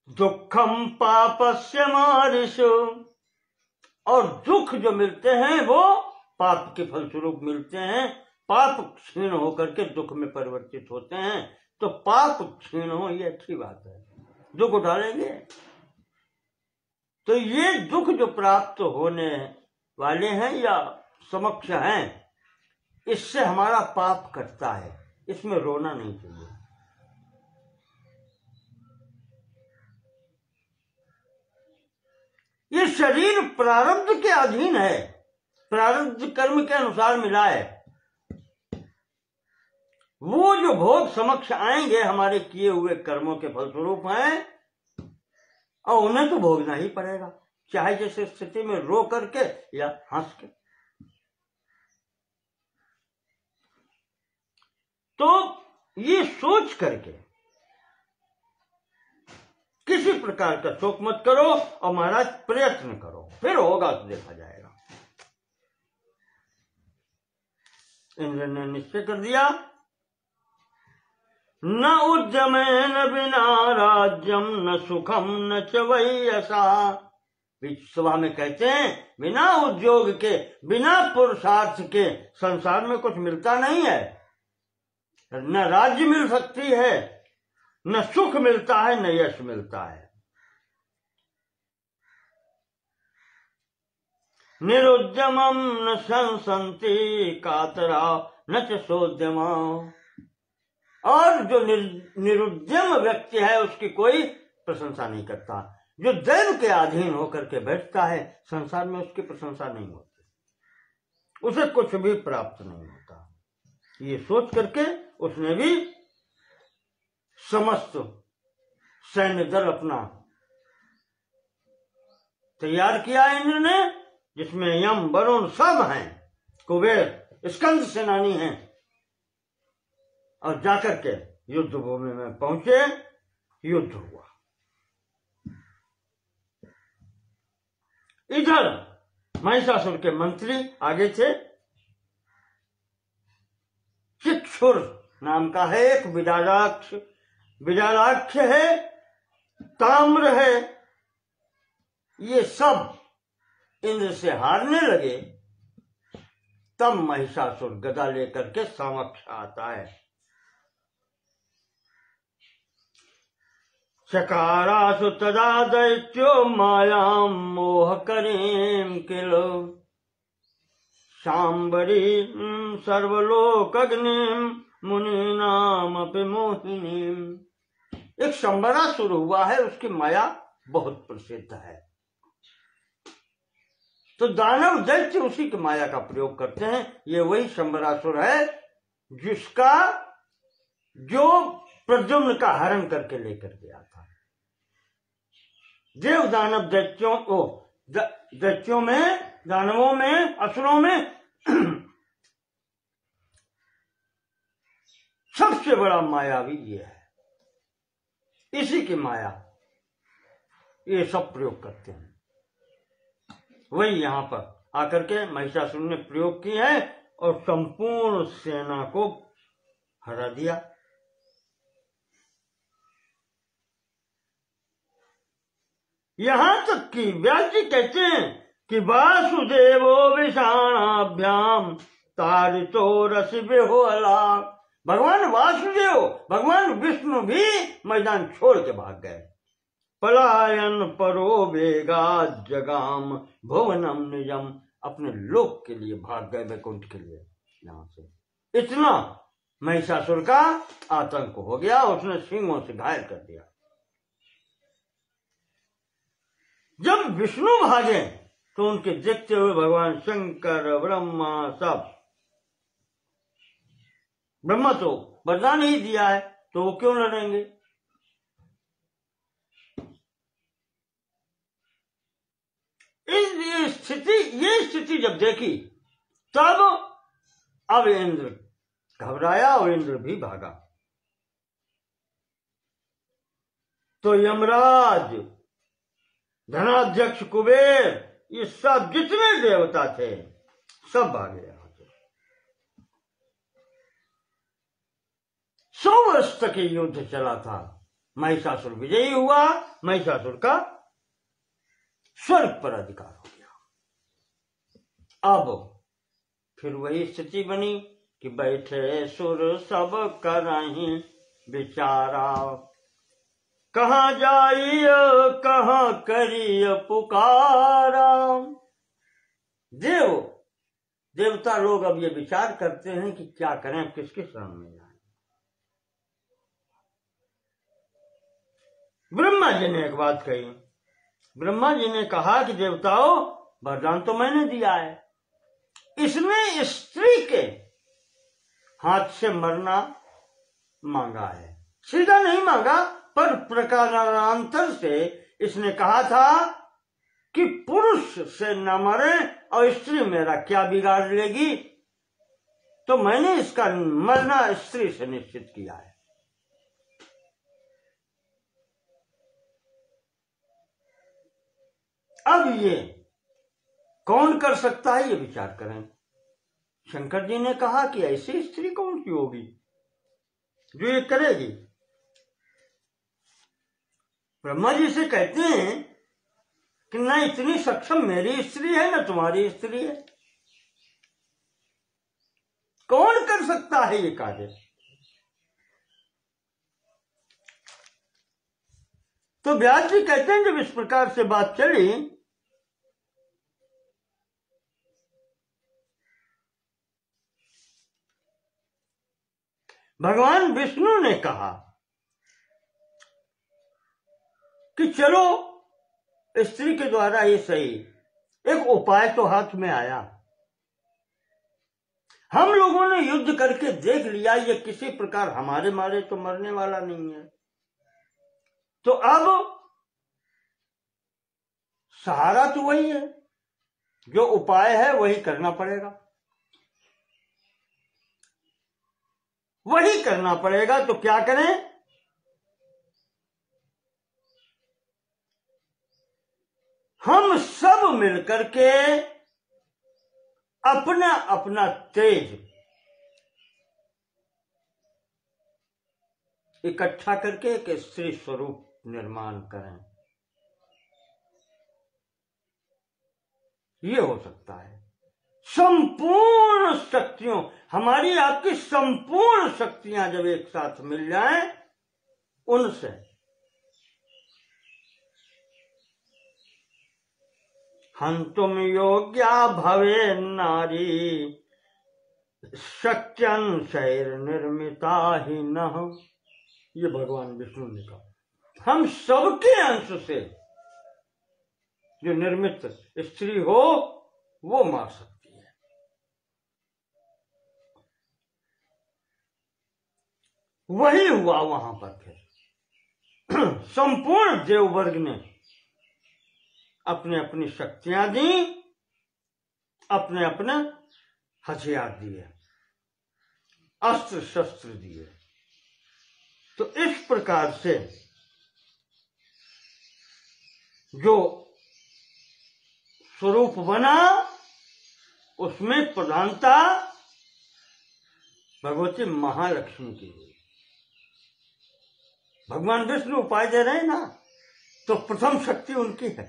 दुखम पापस्य मारिष, और दुख जो मिलते हैं वो पाप के फलस्वरूप मिलते हैं। पाप क्षीण होकर के दुख में परिवर्तित होते हैं। तो पाप क्षीण हो ये अच्छी बात है, दुख उठालेंगे। तो ये दुख जो प्राप्त होने वाले हैं या समक्ष हैं, इससे हमारा पाप कटता है, इसमें रोना नहीं चाहिए। ये शरीर प्रारब्ध के अधीन है, प्रारब्ध कर्म के अनुसार मिला है। वो जो भोग समक्ष आएंगे हमारे किए हुए कर्मों के फलस्वरूप हैं, और उन्हें तो भोगना ही पड़ेगा, चाहे जैसे स्थिति में रो करके या हंस के। तो ये सोच करके किसी प्रकार का शोक मत करो, और महाराज प्रयत्न करो, फिर होगा तो देखा जाएगा। इंद्र ने निश्चय कर दिया, न उद्यमेन बिना राज्यम न सुखम न च वैयसा। सभा में कहते हैं बिना उद्योग के, बिना पुरुषार्थ के संसार में कुछ मिलता नहीं है। न राज्य मिल सकती है, न सुख मिलता है, न यश मिलता है। निरुद्यमम न संसन्ति कातरा न च सोद्यमा। और जो निरुद्यम व्यक्ति है उसकी कोई प्रशंसा नहीं करता। जो दैव के अधीन होकर के बैठता है संसार में उसकी प्रशंसा नहीं होती, उसे कुछ भी प्राप्त नहीं होता। ये सोच करके उसने भी समस्त सैन्य दल अपना तैयार किया इंद्र ने, जिसमें यम वरुण सब हैं, कुबेर स्कंद सेनानी हैं, और जाकर के युद्ध भूमि में पहुंचे। युद्ध हुआ। इधर महिषासुर के मंत्री आगे थे। चिक्षुर नाम का है एक विडालाक्ष, विडालाक्ष है, ताम्र है। ये सब इंद्र से हारने लगे। तब महिषासुर गदा लेकर के समक्ष आता है। चकारासु तदा दैत्यो मायां मोह करीं किल शांबरीं सर्वलोकग्निं मुनीनामपि मोहिनीं। एक शंबरासुर हुआ है, उसकी माया बहुत प्रसिद्ध है। तो दानव दैत्य उसी की माया का प्रयोग करते हैं। ये वही शंबरासुर है जिसका जो प्रद्युम्न का हरण करके लेकर गया था। देव दानव दैत्यों में, दानवों में, असुरों में सबसे बड़ा मायावी ये है। इसी की माया ये सब प्रयोग करते हैं। वही यहां पर आकर के महिषासुर ने प्रयोग की है और संपूर्ण सेना को हरा दिया। यहां तक कि व्यास जी कहते हैं कि वासुदेवो विषाणाभ्याम तारितो रसिबे हो अला। भगवान वासुदेव, भगवान विष्णु भी मैदान छोड़ के भाग गए। पलायन परो वेगा जगाम भुवनम निजम, अपने लोक के लिए भाग गए, वैकुंठ के लिए। यहां से इतना महिषासुर का आतंक हो गया, उसने सिंहों से घायल कर दिया। जब विष्णु भागे तो उनके देखते हुए भगवान शंकर, ब्रह्मा सब, ब्रह्मा तो वरदान ही दिया है तो वो क्यों लड़ेंगे। ये स्थिति जब देखी तब अब इंद्र घबराया और इंद्र भी भागा। तो यमराज, धनाध्यक्ष कुबेर, ये सब जितने देवता थे सब भागे यहां से। 100 वर्ष तक ये युद्ध चला था। महिषासुर विजयी हुआ, महिषासुर का स्वर्ग पर अधिकार हो गया। अब फिर वही स्थिति बनी कि बैठे सुर सब करहीं विचारा, कहाँ जाइय कहाँ करिय पुकारा। देवता लोग अब ये विचार करते हैं कि क्या करें, किसके शरण में जाएं। ब्रह्मा जी ने एक बात कही। ब्रह्मा जी ने कहा कि देवताओं, वरदान तो मैंने दिया है, इसने स्त्री के हाथ से मरना मांगा है। सीधा नहीं मांगा, पर प्रकारांतर से इसने कहा था कि पुरुष से न मरे और स्त्री मेरा क्या बिगाड़ लेगी। तो मैंने इसका मरना स्त्री से निश्चित किया है। अब ये कौन कर सकता है, ये विचार करें। शंकर जी ने कहा कि ऐसी स्त्री कौन सी होगी जो ये करेगी। ब्रह्मा जी से कहते हैं कि न इतनी सक्षम मेरी स्त्री है न तुम्हारी स्त्री है, कौन कर सकता है ये कार्य। तो व्यास जी कहते हैं जब इस प्रकार से बात चली भगवान विष्णु ने कहा कि चलो स्त्री के द्वारा ही सही, एक उपाय तो हाथ में आया। हम लोगों ने युद्ध करके देख लिया ये किसी प्रकार हमारे मारे तो मरने वाला नहीं है, तो अब सहारा तो वही है, जो उपाय है वही करना पड़ेगा, वही करना पड़ेगा। तो क्या करें? हम सब मिलकर के अपना अपना तेज इकट्ठा करके एक स्त्री स्वरूप निर्माण करें। ये हो सकता है संपूर्ण शक्तियों, हमारी आपकी संपूर्ण शक्तियां जब एक साथ मिल जाएं, उनसे हंतुम योग्या भवे नारी शक्यंशैर निर्मिता ही न। ये भगवान विष्णु ने कहा हम सबके अंश से जो निर्मित स्त्री हो वो मार सकती है। वही हुआ वहां पर। फिर संपूर्ण देववर्ग ने अपने अपनी शक्तियां दी, अपने अपने हथियार दिए, अस्त्र शस्त्र दिए। तो इस प्रकार से जो स्वरूप बना उसमें प्रधानता भगवती महालक्ष्मी की हुई। भगवान विष्णु उपाय दे रहे हैं ना, तो प्रथम शक्ति उनकी है।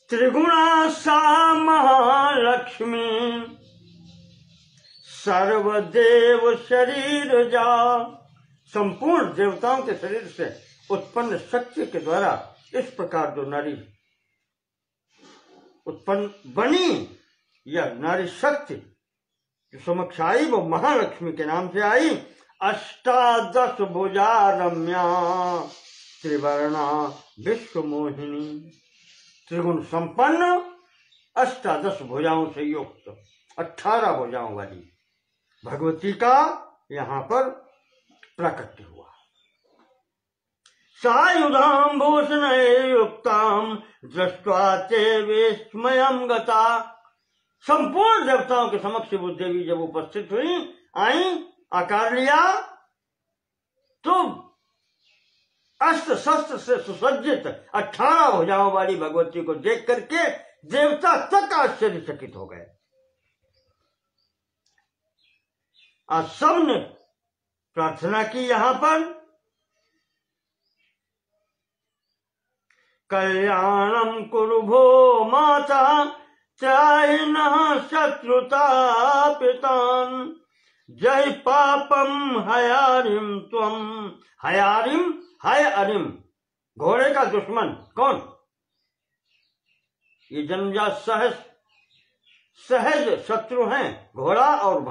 त्रिगुणा सा महालक्ष्मी सर्वदेव शरीर जा। संपूर्ण देवताओं के शरीर से उत्पन्न शक्ति के द्वारा इस प्रकार जो नारी उत्पन्न बनी, यह नारी शक्ति जो समक्ष आई वो महालक्ष्मी के नाम से आई। अष्टादश भुजा रम्या त्रिवर्णा विश्व मोहिनी। त्रिगुण संपन्न, अष्टादश भुजाओं से युक्त, 18 भुजाओं वाली भगवती का यहां पर प्राकट्य हुआ। सायुधाम भूषण युक्ताम दृष्ट्वा ते विस्मयम् गता। संपूर्ण देवताओं के समक्ष वो देवी जब उपस्थित हुई, आई, आकार लिया, तो अस्त्र शस्त्र से सुसज्जित 18 भुजाओं वाली भगवती को देख करके देवता तक आश्चर्यचकित हो गए। आज सबने प्रार्थना की यहां पर कल्याणम कुरु भो माता त्राहिणः शत्रुतापितान् जय पापम हयारिम त्वम। हयारिम, हाय अरिम, घोड़े का दुश्मन कौन? ये जन्मजात सहज शत्रु हैं घोड़ा और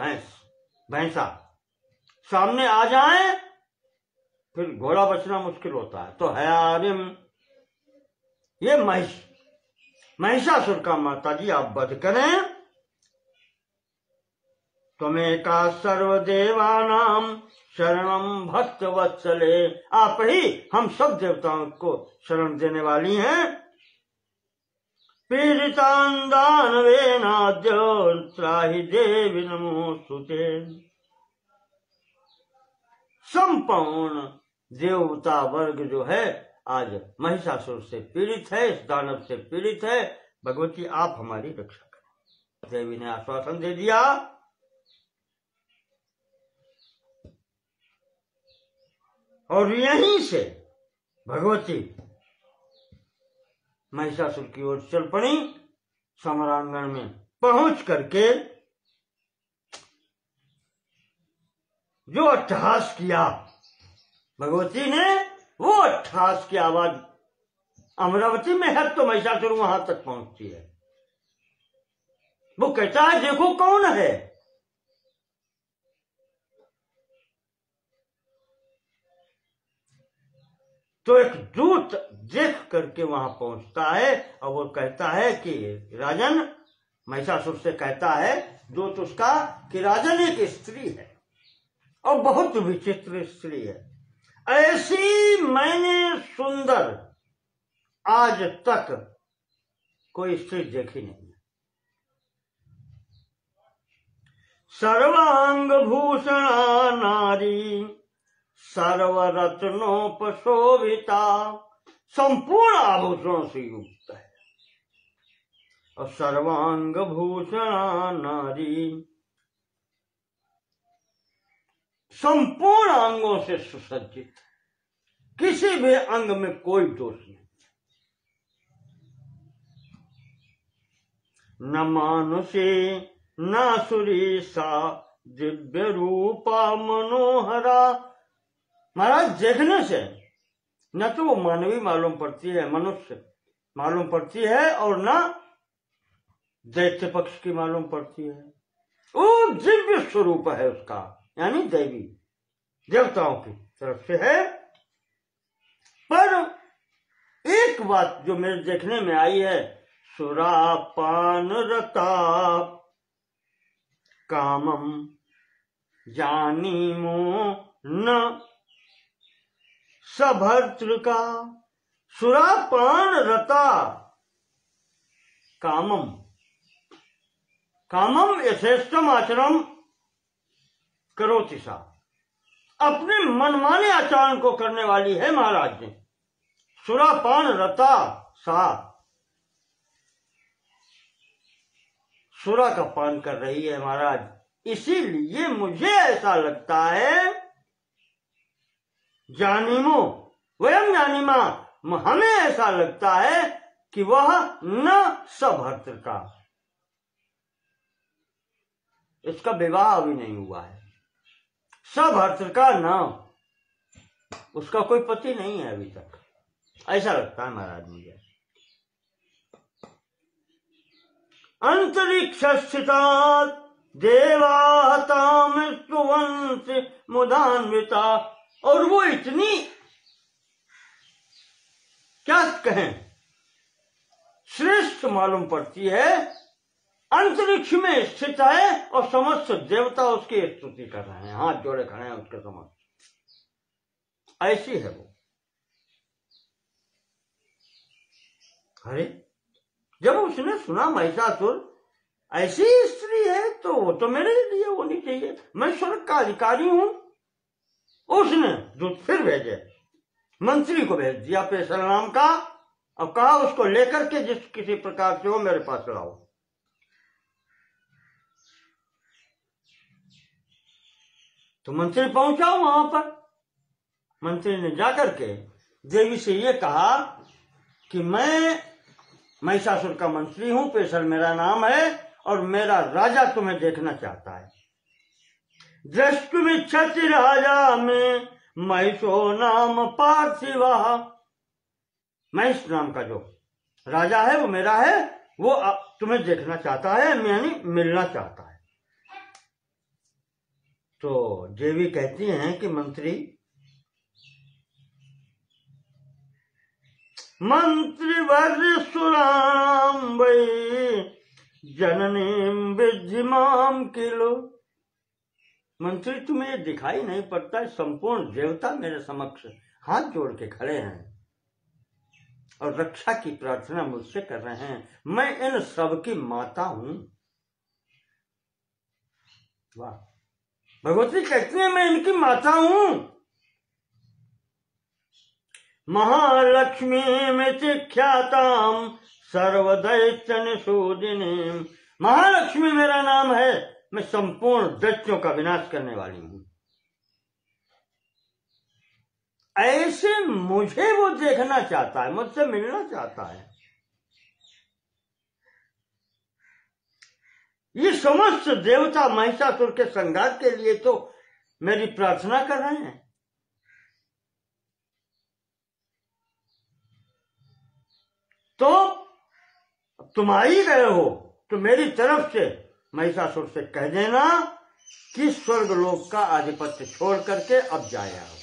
भैंसा। सामने आ जाए फिर घोड़ा बचना मुश्किल होता है। तो हयारिम ये महिषासुर का माता जी आप वध करें। त्वमेका सर्वदेवानां शरणम भक्त वत्सले। आप ही हम सब देवताओं को शरण देने वाली हैं। पीड़ितान् दानवेनाद्य त्राहि देवी नमोस्तुते। संपूर्ण देवता वर्ग जो है आज महिषासुर से पीड़ित है, इस दानव से पीड़ित है। भगवती आप हमारी रक्षा करें। देवी ने आश्वासन दे दिया। और यहीं से भगवती महिषासुर की ओर चल पड़ी। समरांगण में पहुंच करके जो अट्टहास किया भगवती ने, वो अट्टहास की आवाज अमरावती में है तो महिषासुर वहां तक पहुंचती है। वो कहता है देखो कौन है। तो एक दूत देख करके वहां पहुंचता है और वो कहता है कि राजन, महिषासुर से कहता है दूत उसका कि राजन एक स्त्री है और बहुत विचित्र स्त्री है, ऐसी मैंने सुंदर आज तक कोई स्त्री देखी नहीं। सर्वांग भूषणा नारी सर्वरत्नोपशोभिता, संपूर्ण आभूषणों से युक्त है। और सर्वांग भूषणा नारी, संपूर्ण अंगों से सुसज्जित, किसी भी अंग में कोई दोष नहीं। न मानुषे न सुरी सा दिव्य रूपा मनोहरा। महाराज देखने से न तो वो मानवी मालूम पड़ती है, मनुष्य मालूम पड़ती है, और न दैत्य पक्ष की मालूम पड़ती है। वो दिव्य स्वरूप है उसका, यानी देवी देवताओं की तरफ से है। पर एक बात जो मेरे देखने में आई है, सुरापान रता कामम जानीमो न सभर्तृका। सुरापान रता कामम, कामम यथेष्टम आचरण करोति सा, अपने मनमाने आचरण को करने वाली है महाराज जी। सुरापान रता सा, सुरा का पान कर रही है महाराज। इसीलिए मुझे ऐसा लगता है, जानीमो वयम जानीमा, हमें ऐसा लगता है कि वह न सभर्तृ का, इसका विवाह अभी नहीं हुआ है। सभर्तृ का न, उसका कोई पति नहीं है अभी तक, ऐसा लगता है महाराज मुझे। अंतरिक्ष स्थिता देवाताम स्तुवंस मुदान्विता, और वो इतनी क्या कहें श्रेष्ठ मालूम पड़ती है। अंतरिक्ष में स्थित है और समस्त देवता उसकी स्तुति कर रहे हैं, हाथ जोड़े खड़े हैं उसके समक्ष। ऐसी है वो। अरे जब उसने सुना महिषासुर ऐसी स्त्री है तो वो तो मेरे लिए होनी चाहिए, मैं स्वर्ग का अधिकारी हूं। उसने दूत फिर भेजे, मंत्री को भेज दिया पेशल नाम का, और कहा उसको लेकर के जिस किसी प्रकार से हो मेरे पास लाओ। तो मंत्री पहुंचा वहां पर। मंत्री ने जाकर के देवी से ये कहा कि मैं महिषासुर का मंत्री हूं, पेशल मेरा नाम है, और मेरा राजा तुम्हें देखना चाहता है। द्रष्टुमिच्छति राजा में महिषो नाम पार्थिवा, महिष नाम का जो राजा है वो मेरा है, वो तुम्हें देखना चाहता है, यानी मिलना चाहता है। तो देवी कहती हैं कि मंत्री मंत्रिवर्य सुराम वै जननीम विद्धिमाम किलो। मंत्री तुम्हें दिखाई नहीं पड़ता, संपूर्ण देवता मेरे समक्ष हाथ जोड़ के खड़े हैं और रक्षा की प्रार्थना मुझसे कर रहे हैं। मैं इन सब की माता हूं। वाह, भगवती कहती है मैं इनकी माता हूं। महालक्ष्मी में ख्याताम सर्वदैत्य निषूदिनी महालक्ष्मी मेरा नाम है, मैं संपूर्ण दैत्यों का विनाश करने वाली हूं। ऐसे मुझे वो देखना चाहता है, मुझसे मिलना चाहता है। ये समस्त देवता महिषासुर के संघार के लिए तो मेरी प्रार्थना कर रहे हैं। तो तुम आ ही गए हो तो मेरी तरफ से महिषासुर से कह देना कि स्वर्गलोक का आधिपत्य छोड़ करके अब जाया हो।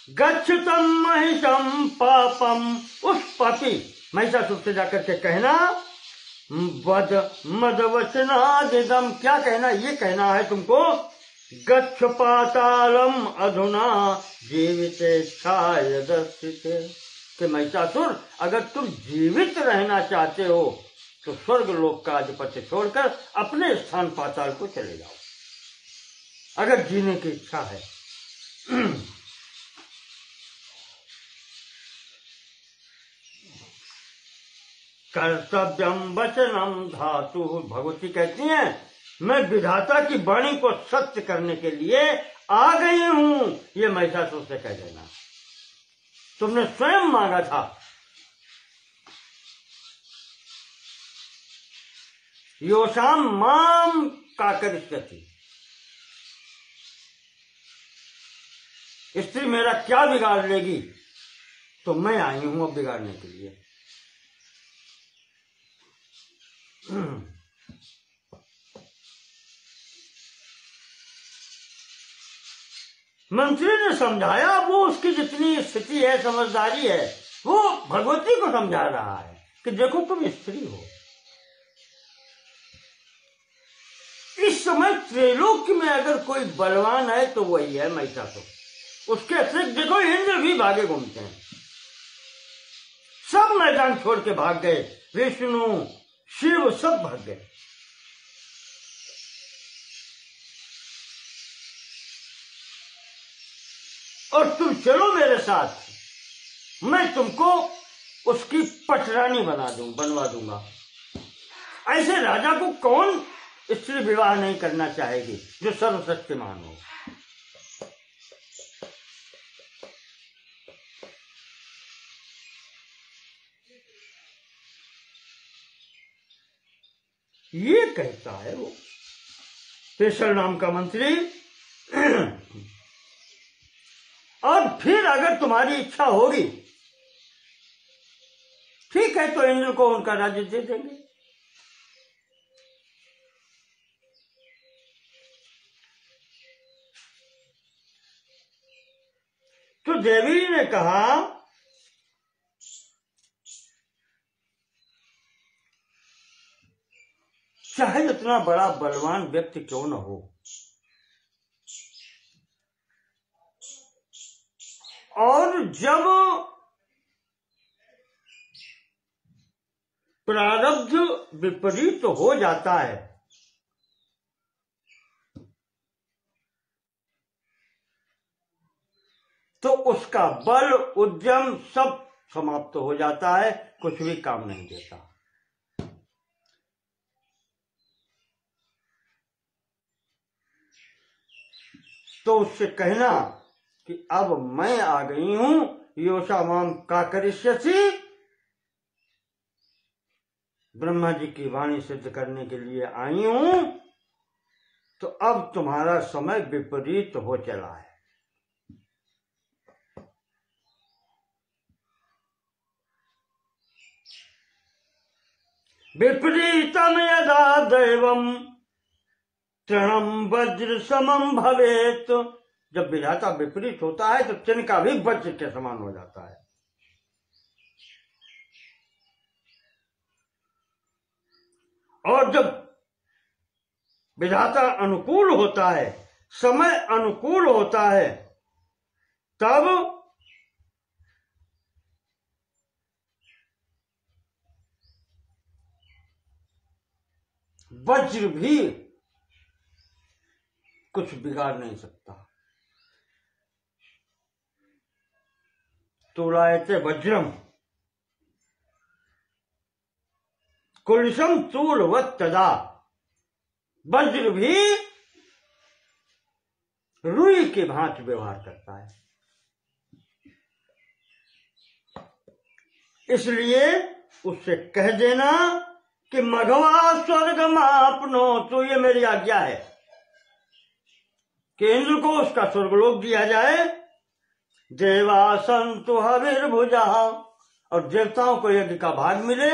गच्छतम महिषम पापम, उस पापी महिषासुर से जाकर के कहना वद मदवचनादिदम, क्या कहना, ये कहना है तुमको, गच्छ पातालम अधुना जीवितेच्छाय दर्शिते, कि महिषासुर अगर तुम जीवित रहना चाहते हो तो स्वर्ग लोक का आधिपत्य छोड़कर अपने स्थान पाताल को चले जाओ, अगर जीने की इच्छा है। कर्तव्यम वचनम धातु, भगवती कहती हैं मैं विधाता की वाणी को सत्य करने के लिए आ गई हूं, ये महिषासुर से कह देना। तुमने स्वयं मांगा था। योषाम माम काकरिष्यति, स्त्री मेरा क्या बिगाड़ लेगी, तो मैं आई हूं अब बिगाड़ने के लिए। मंत्री ने समझाया, वो उसकी जितनी स्थिति है, समझदारी है, वो भगवती को समझा रहा है कि देखो तुम स्त्री हो। इस समय त्रिलोक में अगर कोई बलवान है तो वही है महिषासुर। उसके अतिरिक्त देखो इंद्र भी भागे घूमते हैं, सब मैदान छोड़ के भाग गए, विष्णु शिव सब भाग गए। और तुम चलो मेरे साथ, मैं तुमको उसकी पटरानी बनवा दूंगा। ऐसे राजा को कौन स्त्री विवाह नहीं करना चाहेगी जो सर्वशक्तिमान हो। ये कहता है वो पेशर नाम का मंत्री। और फिर अगर तुम्हारी इच्छा होगी, ठीक है, तो इंद्र को उनका राज्य दे देंगे। तो देवी ने कहा चाहे इतना बड़ा बलवान व्यक्ति क्यों न हो, और जब प्रारब्ध विपरीत हो जाता है तो उसका बल उद्यम सब समाप्त हो जाता है, कुछ भी काम नहीं देता। तो उससे कहना कि अब मैं आ गई हूं, योषामाम काकरिष्यसि, ब्रह्मा जी की वाणी सिद्ध करने के लिए आई हूं, तो अब तुम्हारा समय विपरीत हो चला है। विपरीतम यदा दैवम तृणम वज्र समम भवेत, जब विधाता विपरीत होता है तो तृण का भी वज्र के समान हो जाता है। और जब विधाता अनुकूल होता है, समय अनुकूल होता है, तब वज्र भी कुछ बिगाड़ नहीं सकता। तुलायते वज्रम, कुलसम चूलवत तदा, वज्र भी रुई के भांति व्यवहार करता है। इसलिए उससे कह देना कि मघवा स्वर्ग मापनो, तो ये मेरी आज्ञा है कि इंद्र को उसका स्वर्गलोक दिया जाए। देवा संतु हविर्भुजा, और देवताओं को यज्ञ का भाग मिले।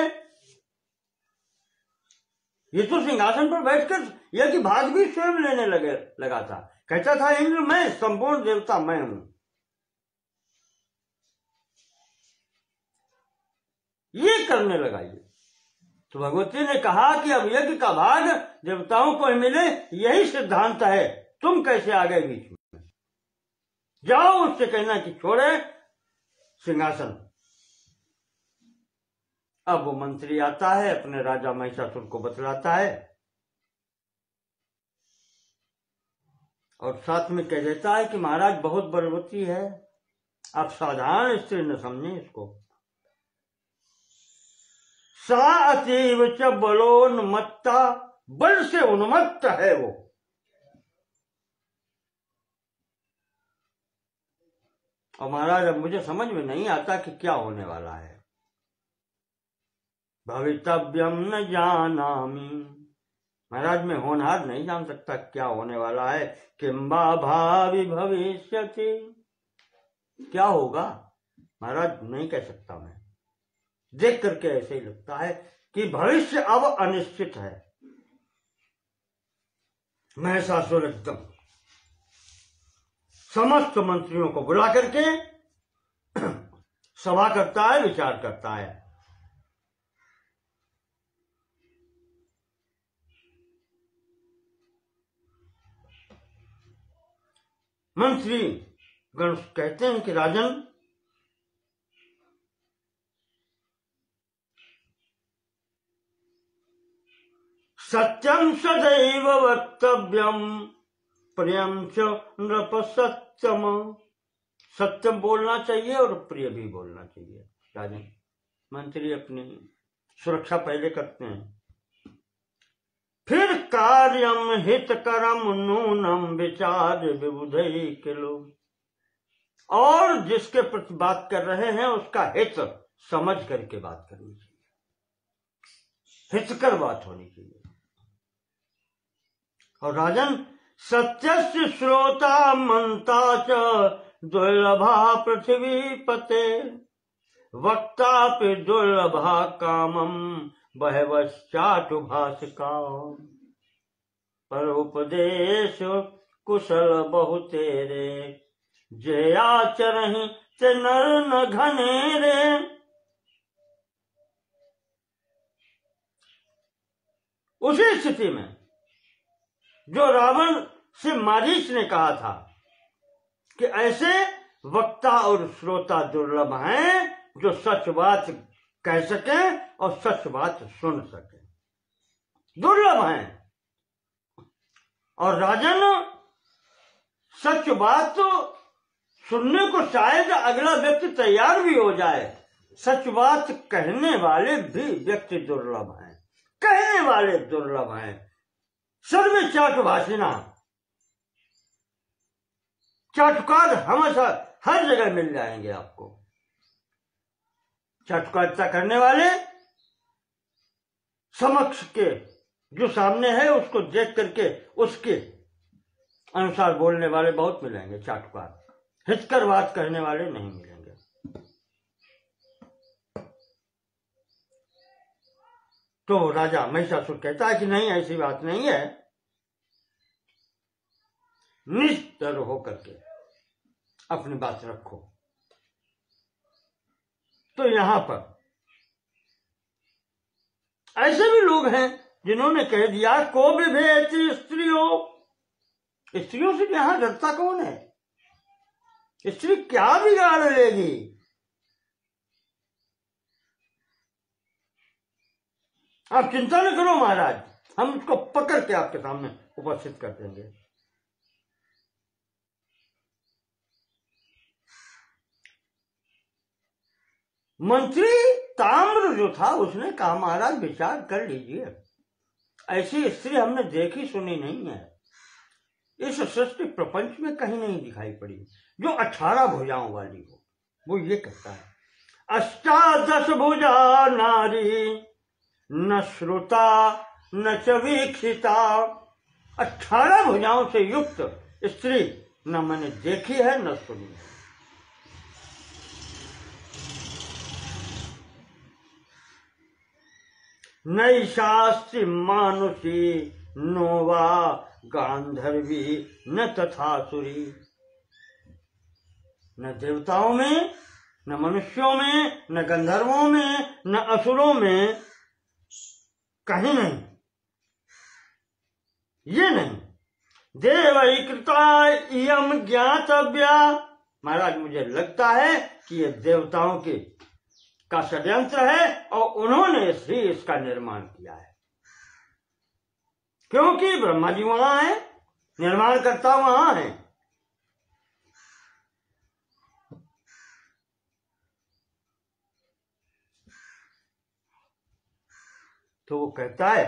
ये तो सिंहासन पर बैठकर यज्ञ भाग भी स्वयं लेने लगा था। कहता था इंद्र मैं, संपूर्ण देवता मैं हूं। ये करने लगा ये। तो भगवती ने कहा कि अब यज्ञ का भाग देवताओं को मिले, यही सिद्धांत है। तुम कैसे आ गए बीच में? जाओ उससे कहना कि छोड़े सिंहासन। अब वो मंत्री आता है, अपने राजा महिषासुर को बतलाता है और साथ में कह देता है कि महाराज बहुत बलवती है, आप साधारण स्त्री न समझें इसको। सा अतीव च बलोन्मत्ता, बल से उन्मत्त है वो। और महाराज अब मुझे समझ में नहीं आता कि क्या होने वाला है। भवितव्यम न जानामि, महाराज मैं होनहार नहीं जान सकता क्या होने वाला है। किंबा भावी भविष्यति, क्या होगा महाराज नहीं कह सकता मैं। देख करके ऐसे ही लगता है कि भविष्य अब अनिश्चित है। महिषासुर एकदम समस्त मंत्रियों को बुला करके सभा करता है, विचार करता है। मंत्री गण कहते हैं कि राजन, सत्यम सदैव वक्तव्यम प्रियम च नृप सत्यम, सत्यम बोलना चाहिए और प्रिय भी बोलना चाहिए। राजन, मंत्री अपनी सुरक्षा पहले करते हैं। फिर कार्यम हितकरम नूनम विचार विबुधई किलो, और जिसके प्रति बात कर रहे हैं उसका हित समझ करके बात करनी चाहिए, हितकर बात होनी चाहिए। और राजन, सत्यस्य श्रोता मंता च दुर्लभा पृथ्वी पते, वक्ता पे दुर्लभा कामम बहवश्चाटु भाषिका, पर उपदेश कुशल बहु तेरे, जयाचरहि ते नर न घनेरे। उसी स्थिति में जो रावण से मारीच ने कहा था कि ऐसे वक्ता और श्रोता दुर्लभ हैं जो सच बात कह सके और सच बात सुन सके, दुर्लभ हैं। और राजन, सच बात तो सुनने को शायद अगला व्यक्ति तैयार भी हो जाए, सच बात कहने वाले भी व्यक्ति दुर्लभ हैं, कहने वाले दुर्लभ हैं। सर्वे चाटुभाषिणा, चाटुकार हमेशा हर जगह मिल जाएंगे आपको। चाटुकारिता करने वाले समक्ष के जो सामने है उसको देख करके उसके अनुसार बोलने वाले बहुत मिलेंगे, चाटुकार। हितकर बात कहने वाले नहीं मिलेंगे। तो राजा महिषासुर कहता है कि नहीं, ऐसी बात नहीं है, निस्तर होकर के अपनी बात रखो। तो यहां पर ऐसे भी लोग हैं जिन्होंने कह दिया को विभेति स्त्रियों, स्त्रियों से यहां डरता कौन है? स्त्री क्या बिगाड़ लेगी? आप चिंता न करो महाराज, हम उसको पकड़ के आपके सामने उपस्थित कर देंगे। मंत्री ताम्र जो था उसने कहा महाराज विचार कर लीजिए, ऐसी स्त्री हमने देखी सुनी नहीं है, इस सृष्टि प्रपंच में कहीं नहीं दिखाई पड़ी जो 18 भुजाओं वाली हो। वो ये कहता है अष्टादश भुजा नारी न श्रुता न च वीक्षिता, 18 भुजाओं से युक्त स्त्री न मैंने देखी है न सुनी है। नई शास्त्री मानुषी नोवा गांधर्वी न तथासुरी, न देवताओं में न मनुष्यों में न गंधर्वों में न असुरों में कहीं नहीं, ये नहीं। देवैकृता इयम ज्ञातव्या, महाराज मुझे लगता है कि ये देवताओं के का षड्यंत्र है और उन्होंने ही इसका निर्माण किया है, क्योंकि ब्रह्मा जी वहां है, निर्माणकर्ता वहां है। तो वो कहता है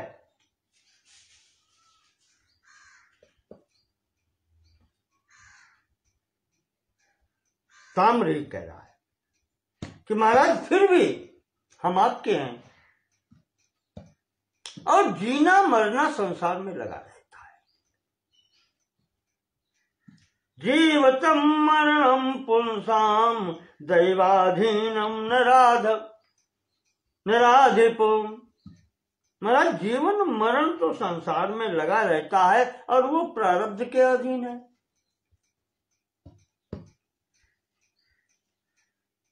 ताम्र ही कह रहा है कि महाराज फिर भी हम आपके हैं और जीना मरना संसार में लगा रहता है। जीवतम मरणम पुंसाम दैवाधीनम नराधिपुम, महाराज जीवन मरण तो संसार में लगा रहता है और वो प्रारब्ध के अधीन है।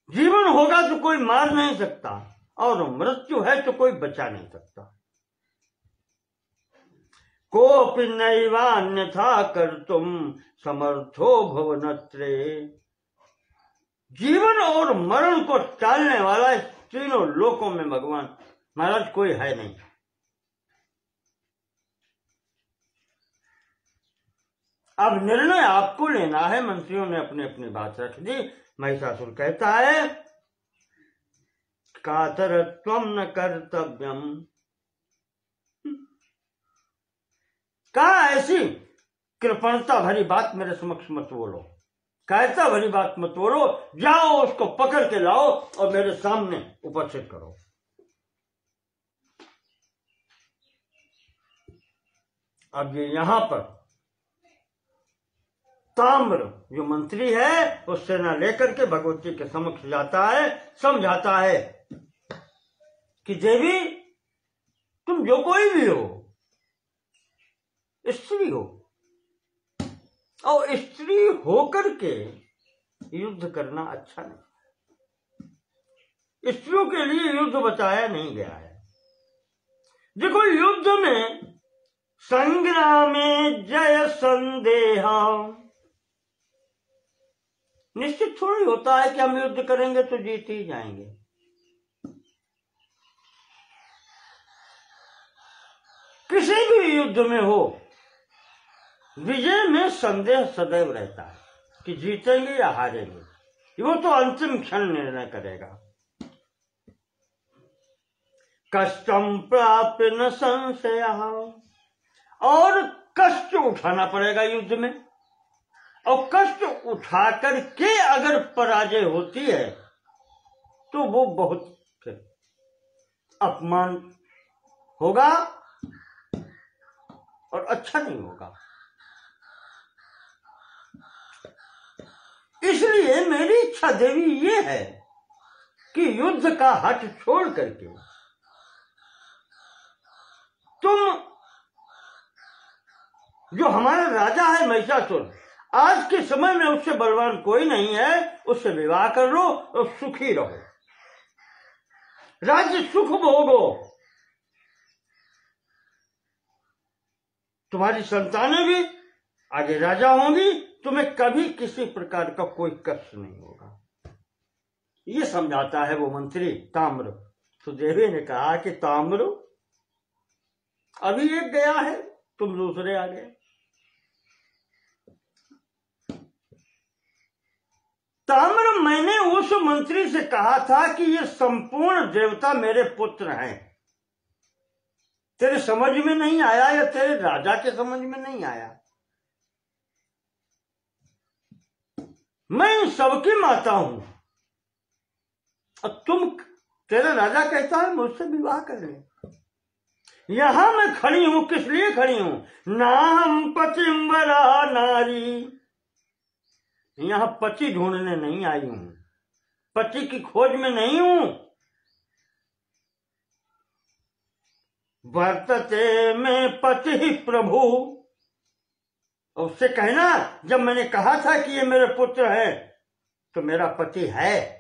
जीवन होगा तो कोई मार नहीं सकता और मृत्यु है तो कोई बचा नहीं सकता। कोपि नैवान्यथा कर्तुम समर्थो भुवनत्रे, जीवन और मरण को टालने वाला इस तीनों लोकों में भगवान महाराज कोई है नहीं। अब निर्णय आपको लेना है। मंत्रियों ने अपनी अपनी बात रख दी। महिषासुर कहता है कातरत्वम न कर्तव्यम, कहा ऐसी कृपणता भरी बात मेरे समक्ष मत बोलो, कायरता भरी बात मत बोलो, जाओ उसको पकड़ के लाओ और मेरे सामने उपस्थित करो। अब ये यहां पर ताम्र जो मंत्री है वो सेना लेकर के भगवती के समक्ष जाता है, समझाता है कि देवी तुम जो कोई भी हो, स्त्री हो और स्त्री होकर के युद्ध करना अच्छा नहीं। स्त्रियों के लिए युद्ध बताया नहीं गया है। देखो युद्ध में संग्रामे जय संदेह, निश्चित थोड़ी होता है कि हम युद्ध करेंगे तो जीत ही जाएंगे। किसी भी युद्ध में हो विजय में संदेह सदैव रहता है कि जीतेंगे या हारेंगे, वो तो अंतिम क्षण निर्णय करेगा। कष्टम प्राप्य न संशय, और कष्ट उठाना पड़ेगा युद्ध में, और कष्ट उठाकर के अगर पराजय होती है तो वो बहुत अपमान होगा और अच्छा नहीं होगा। इसलिए मेरी इच्छा देवी ये है कि युद्ध का हठ छोड़ करके तुम, जो हमारा राजा है महिषासुर, आज के समय में उससे बलवान कोई नहीं है, उससे विवाह कर लो और सुखी रहो, राज्य सुख भोगो। तुम्हारी संतानें भी आगे राजा होंगी, तुम्हें कभी किसी प्रकार का कोई कष्ट नहीं होगा। ये समझाता है वो मंत्री ताम्र। तो देवी ने कहा कि ताम्र अभी एक गया है, तुम दूसरे आ गए। ताम्र, मैंने उस मंत्री से कहा था कि ये संपूर्ण देवता मेरे पुत्र हैं। तेरे समझ में नहीं आया या तेरे राजा के समझ में नहीं आया? मैं इन सबकी माता हूं और तेरा राजा कहता है मुझसे विवाह कर ले। यहां मैं खड़ी हूं, किस लिए खड़ी हूं? नाम पतिंबरा नारी, यहां पति ढूंढने नहीं आई हूं, पति की खोज में नहीं हूं। वर्तते में पति ही प्रभु, उससे कहना जब मैंने कहा था कि ये मेरे पुत्र है तो मेरा पति है।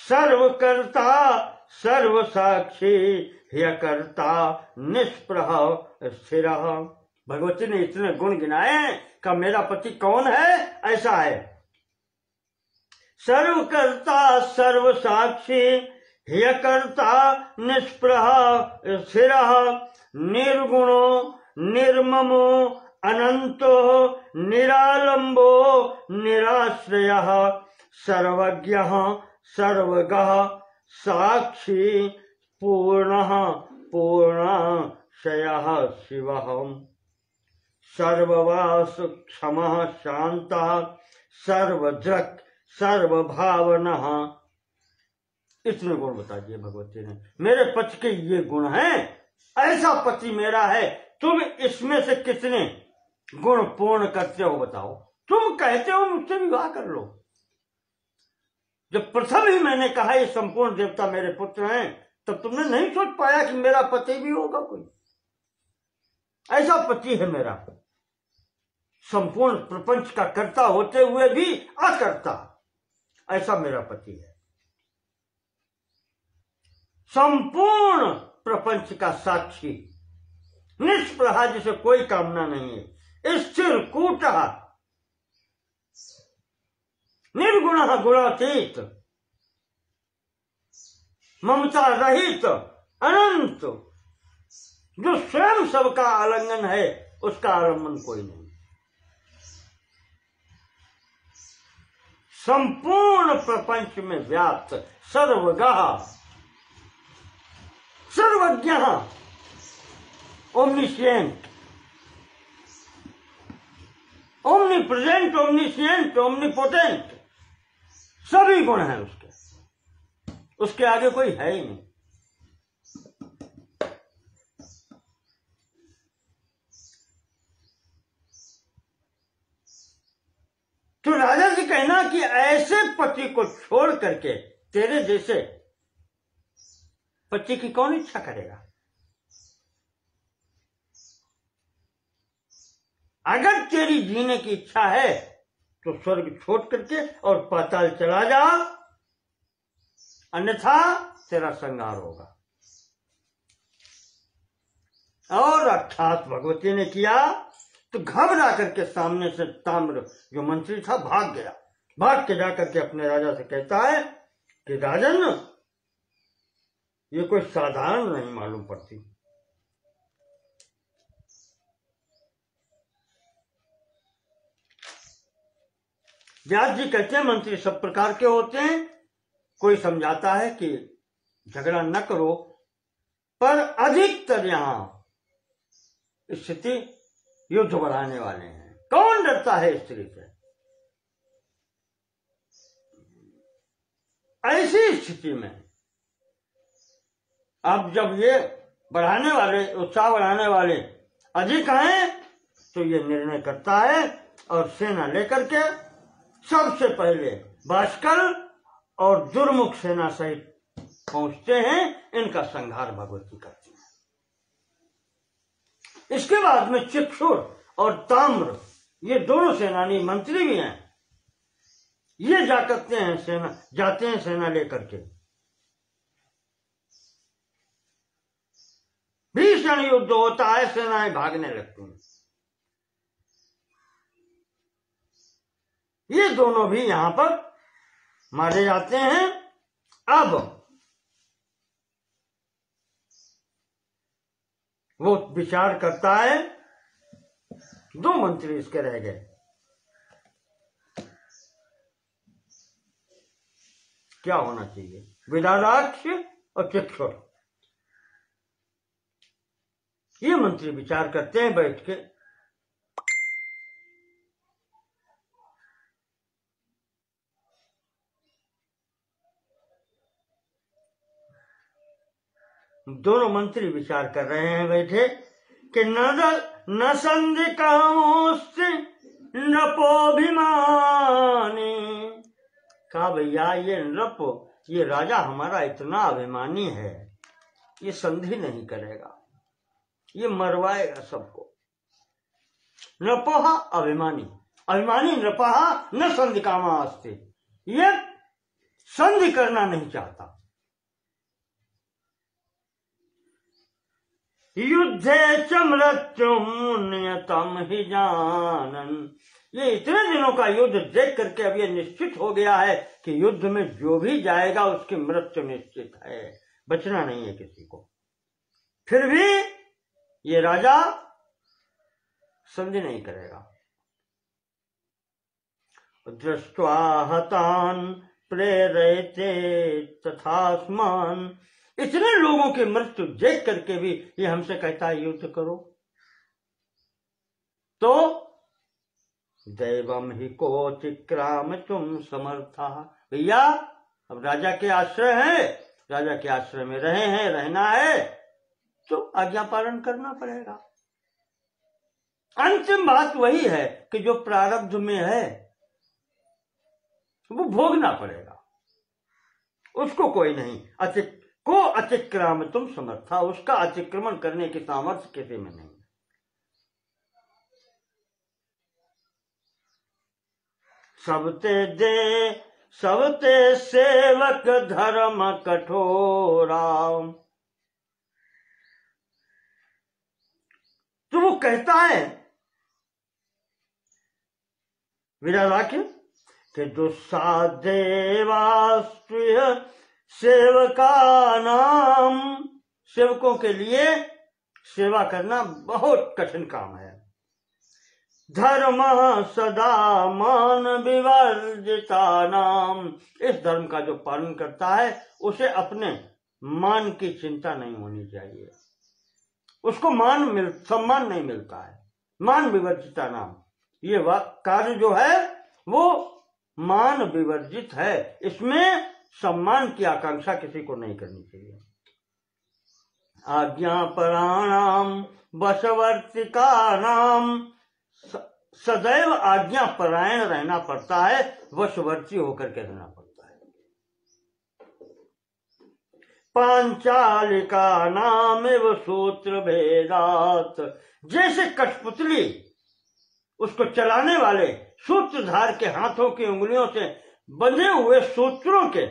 सर्वकर्ता सर्व साक्षी ह्यकर्ता निष्प्रह स्थिर। भगवती ने इतने गुण गिनाए का मेरा पति कौन है? ऐसा है, सर्वकर्ता सर्व साक्षी ह्यकर्ता निष्प्रह स्थिर, निर्गुणो निर्ममो अनंतो निरालंबो निराश्रयः, सर्वज्ञः सर्वगः साक्षी पूर्णः पूर्णाशयः शिवः, सर्ववास क्षमः शान्तः सर्वदृक् सर्वभावनः। इतने गुण बता दिए भगवती ने। मेरे पति के ये गुण हैं, ऐसा पति मेरा है। तुम इसमें से कितने गुण पूर्ण करते हो बताओ? तुम कहते हो मुझसे विवाह कर लो। जब प्रथम ही मैंने कहा ये संपूर्ण देवता मेरे पुत्र हैं, तब तुमने नहीं सोच पाया कि मेरा पति भी होगा कोई? ऐसा पति है मेरा, संपूर्ण प्रपंच का कर्ता होते हुए भी अकर्ता, ऐसा मेरा पति है। संपूर्ण प्रपंच का साक्षी, निष्प्रहा, जिसे कोई कामना नहीं है, स्थिर कूटः, निर्गुणः गुणातीत, ममता रहित, अनंत, जो स्वयं सबका आलिंगन है, उसका आलम्बन कोई नहीं, संपूर्ण प्रपंच में व्याप्त, सर्वगः सर्वज्ञ, ओमनिशिएंट, ओमनीप्रेजेंट, ओमनिशिएंट, ओमनीपोटेंट, सभी गुण हैं उसके आगे कोई है ही नहीं। तो राजा जी कहना कि ऐसे पति को छोड़ करके तेरे जैसे पति की कौन इच्छा करेगा? अगर तेरी जीने की इच्छा है तो स्वर्ग छोड़ करके और पाताल चला जा, अन्यथा तेरा संहार होगा। और अर्थात भगवती ने किया तो घबरा करके सामने से ताम्र जो मंत्री था भाग गया। भाग के जाकर के अपने राजा से कहता है कि राजन, ये कोई साधारण नहीं मालूम पड़ती। व्यास जी कहते हैं मंत्री सब प्रकार के होते हैं। कोई समझाता है कि झगड़ा न करो, पर अधिकतर यहां स्थिति युद्ध बढ़ाने वाले हैं। कौन डरता है स्त्री से? ऐसी स्थिति में अब जब ये बढ़ाने वाले, उत्साह बढ़ाने वाले अधिक हैं, तो ये निर्णय करता है और सेना लेकर के सबसे पहले बाष्कल और दुर्मुख सेना सहित पहुंचते हैं। इनका संहार भगवती करती है। इसके बाद में चिक्षुर और ताम्र, ये दोनों सेनानी मंत्री भी हैं, ये जाते हैं सेना लेकर के। भीषण युद्ध होता है, सेनाएं भागने लगती हैं। ये दोनों भी यहां पर मारे जाते हैं। अब वो विचार करता है। 2 मंत्री इसके रह गए। क्या होना चाहिए? विराराक्ष और चिक्षुर। ये मंत्री विचार करते हैं बैठ के। दोनों मंत्री विचार कर रहे हैं बैठे कि न संधि कामोस्ति नृपोभिमानी। कहा भैया ये नृप, ये राजा हमारा इतना अभिमानी है, ये संधि नहीं करेगा, ये मरवाएगा सबको। नृपः अभिमानी, अभिमानी नृपः न संधि कामास्ति, ये संधि करना नहीं चाहता। युद्धे च मृत्युम नियतम ही जानन। ये इतने दिनों का युद्ध देख करके अब ये निश्चित हो गया है कि युद्ध में जो भी जाएगा उसकी मृत्यु निश्चित है, बचना नहीं है किसी को। फिर भी ये राजा संधि नहीं करेगा। दृष्ट्वा हतान प्रेरयते तथास्मान। इतने लोगों की मृत्यु देख करके भी ये हमसे कहता है युद्ध करो। तो दैवम ही कोचिक्राम तुम समर्था। भैया अब राजा के आश्रय है, राजा के आश्रय में रहे हैं, रहना है तो आज्ञा पालन करना पड़ेगा। अंतिम बात वही है कि जो प्रारब्ध में है वो भोगना पड़ेगा, उसको कोई नहीं अतिक्रम तुम समर्था, उसका अतिक्रमण करने की सामर्थ्य किसी में नहीं। सबते सेवक धर्म कठोरा। तो वो कहता है विराराक्ष कि दुस्सादेवास्त्रिय सेवका नाम, सेवकों के लिए सेवा करना बहुत कठिन काम है। धर्म सदा मान विवर्जिता नाम, इस धर्म का जो पालन करता है उसे अपने मान की चिंता नहीं होनी चाहिए, उसको सम्मान नहीं मिलता है। मान विवर्जिता नाम, ये कार्य जो है वो मान विवर्जित है, इसमें सम्मान की आकांक्षा किसी को नहीं करनी चाहिए। आज्ञा पराणाम वशवर्तिका नाम, सदैव आज्ञा परायण रहना पड़ता है, वशवर्ती होकर के रहना पड़ता है। पांचालिका नाम एवं सूत्र भेदात, जैसे कठपुतली उसको चलाने वाले सूत्रधार के हाथों की उंगलियों से बंधे हुए सूत्रों के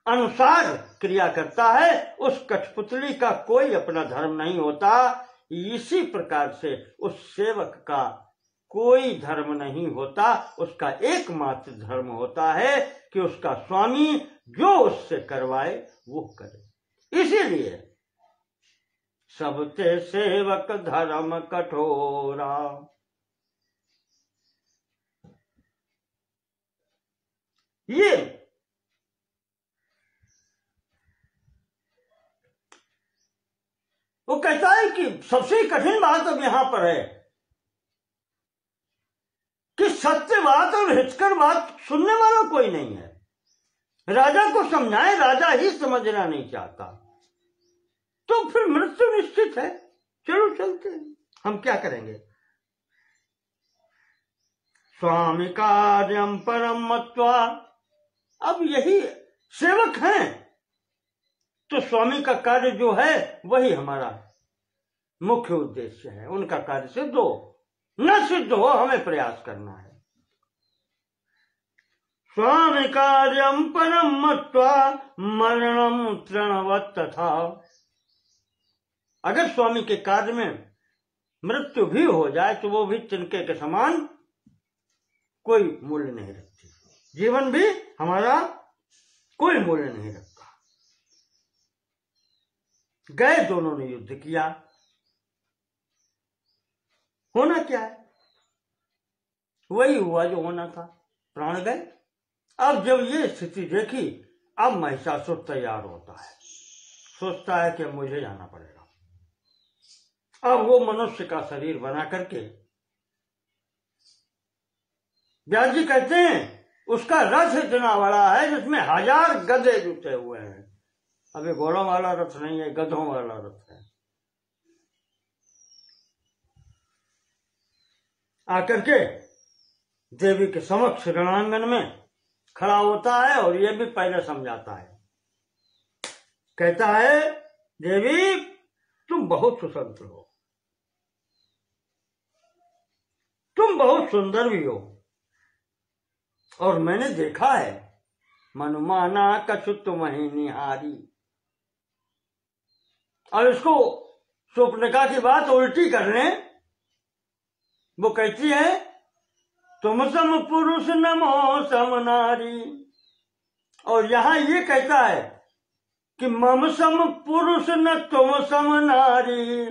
अनुसार क्रिया करता है, उस कठपुतली का कोई अपना धर्म नहीं होता। इसी प्रकार से उस सेवक का कोई धर्म नहीं होता, उसका एकमात्र धर्म होता है कि उसका स्वामी जो उससे करवाए वो करे। इसीलिए सबते सेवक धर्म कठोरा। ये वो कहता है कि सबसे कठिन बात अब यहां पर है कि सत्य बात और हितकर बात सुनने वाला कोई नहीं है। राजा को समझाए, राजा ही समझना नहीं चाहता, तो फिर मृत्यु निश्चित है। चलो चलते हैं, हम क्या करेंगे। स्वामी कार्यम परम मत्वा, अब यही सेवक हैं तो स्वामी का कार्य जो है वही हमारा मुख्य उद्देश्य है, उनका कार्य सिद्ध हो न सिद्ध हो हमें प्रयास करना है। स्वामी कार्यम परम मत्वा मरणम तृणवत् तथा, अगर स्वामी के कार्य में मृत्यु भी हो जाए तो वो भी तिनके के समान कोई मूल्य नहीं रखती, जीवन भी हमारा कोई मूल्य नहीं रखता। गए, दोनों ने युद्ध किया, होना क्या है, वही हुआ जो होना था, प्राण गए। अब जब ये स्थिति देखी, अब महिषासुर तैयार होता है, सोचता है कि मुझे जाना पड़ेगा। अब वो मनुष्य का शरीर बना करके, व्यास जी कहते हैं उसका रथ इतना बड़ा है जिसमें 1000 गधे जुटे हुए हैं। अब ये घोड़ों वाला रथ नहीं है, गधों वाला रथ है। आकर के देवी के समक्ष रणांगन में खड़ा होता है और ये भी पहले समझाता है, कहता है देवी तुम बहुत सुसंत हो, तुम बहुत सुंदर भी हो, और मैंने देखा है मनुमाना कछु तुम्हें निहारी। और इसको स्वप्निका की बात उल्टी कर लें, वो कहती है तुम सम पुरुष नमो सम नारी, और यहां ये कहता है कि मम सम पुरुष न तुम सम नारी,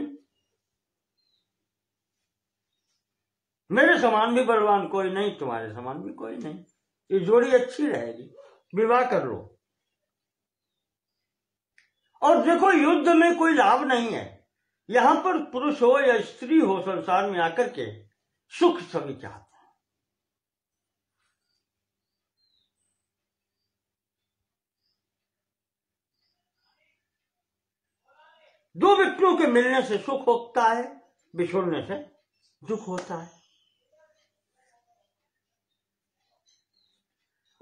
मेरे समान भी बलवान कोई नहीं, तुम्हारे समान भी कोई नहीं, ये जोड़ी अच्छी रहेगी, विवाह कर लो। और देखो युद्ध में कोई लाभ नहीं है, यहां पर पुरुष हो या स्त्री हो, संसार में आकर के सुख सभी चाहते हैं। दो व्यक्तियों के मिलने से सुख होता है, बिछुड़ने से दुख होता है।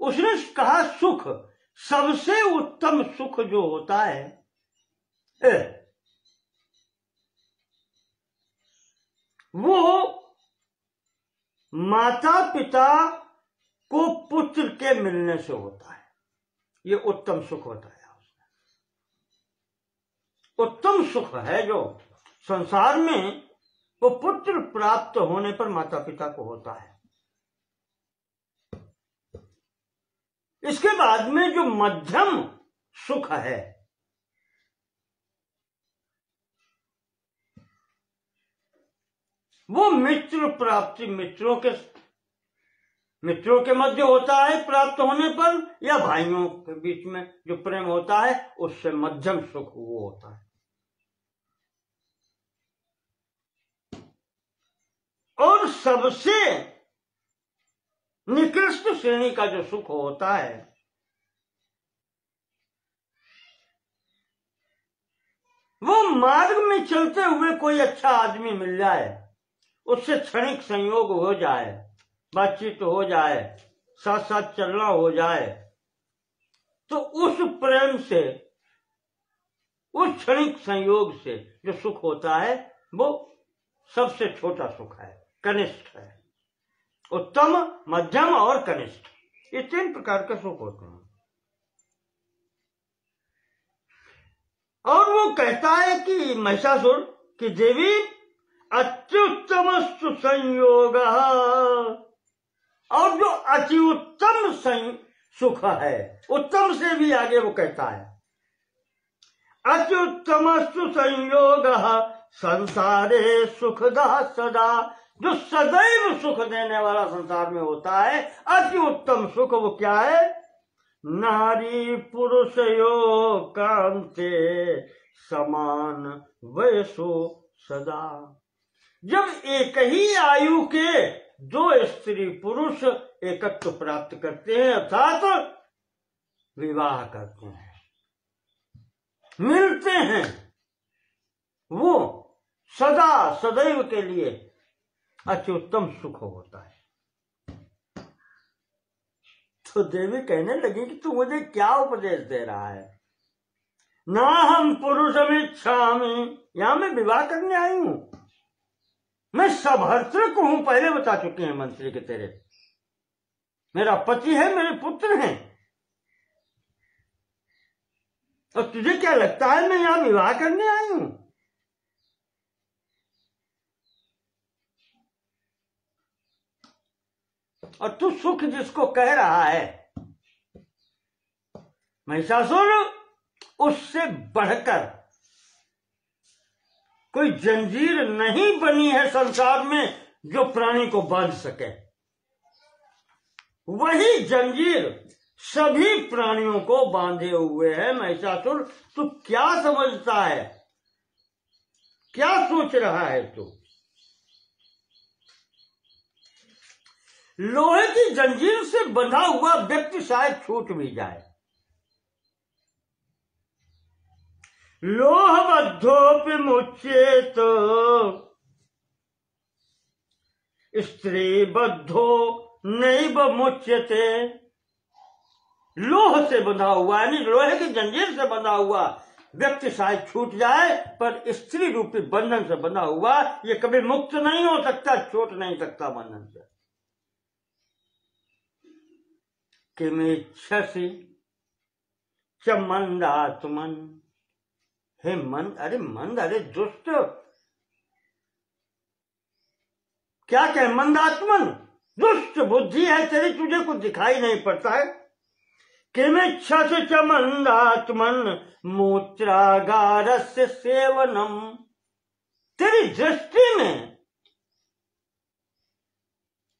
उसने कहा सुख, सबसे उत्तम सुख जो होता है वो माता पिता को पुत्र के मिलने से होता है, ये उत्तम सुख होता है। उत्तम सुख है जो संसार में, वो पुत्र प्राप्त होने पर माता पिता को होता है। इसके बाद में जो मध्यम सुख है वो मित्र प्राप्ति, मित्रों के मध्य होता है प्राप्त होने पर, या भाइयों के बीच में जो प्रेम होता है उससे मध्यम सुख वो होता है। और सबसे निकृष्ट श्रेणी का जो सुख होता है वो मार्ग में चलते हुए कोई अच्छा आदमी मिल जाए, उससे क्षणिक संयोग हो जाए, बातचीत हो जाए, साथ साथ चलना हो जाए, तो उस प्रेम से, उस क्षणिक संयोग से जो सुख होता है वो सबसे छोटा सुख है, कनिष्ठ है। उत्तम, मध्यम और कनिष्ठ, ये 3 प्रकार के सुख होते हैं। और वो कहता है कि महिषासुर की देवी अत्युत्तम संयोग, और जो अति उत्तम सुख है, उत्तम से भी आगे वो कहता है अत्युत्तम संयोग संसारे सुखदा सदा, जो सदैव सुख देने वाला संसार में होता है अति उत्तम सुख, वो क्या है? नारी पुरुष यो कांते समान वयसो सदा, जब एक ही आयु के 2 स्त्री पुरुष एकत्व प्राप्त करते हैं, अर्थात विवाह करते हैं, मिलते हैं, वो सदा सदैव के लिए अत्युत्तम सुख होता है। तो देवी कहने लगी कि तू मुझे क्या उपदेश दे रहा है? ना हम पुरुषमिच्छामि, यहां मैं विवाह करने आई हूं, मैं सभर्तृक हूं, पहले बता चुके हैं मंत्री के तेरे, मेरा पति है, मेरे पुत्र हैं, और तुझे क्या लगता है मैं यहां विवाह करने आई हूं? और तू सुख जिसको कह रहा है महिषासुर, उससे बढ़कर कोई जंजीर नहीं बनी है संसार में जो प्राणी को बांध सके। वही जंजीर सभी प्राणियों को बांधे हुए है। महिषासुर, तू क्या समझता है, क्या सोच रहा है तू? लोहे की जंजीर से बंधा हुआ व्यक्ति शायद छूट भी जाए। लोहबद्धोपि मुच्येत स्त्री बद्धो नैव मुच्यते। लोह से बंधा हुआ यानी लोहे की जंजीर से बंधा हुआ व्यक्ति शायद छूट जाए, पर स्त्री रूपी बंधन से बंधा हुआ ये कभी मुक्त नहीं हो सकता, छूट नहीं सकता बंधन से। किमिच्छसि च मंदात्मन, हे मंद, अरे मंद, अरे दुष्ट, क्या कहे? मंदात्मन, दुष्ट बुद्धि है तेरी, तुझे कुछ दिखाई नहीं पड़ता है। किमिच्छसि च मंदात्मन मूत्रागारस्य सेवनम, तेरी दृष्टि में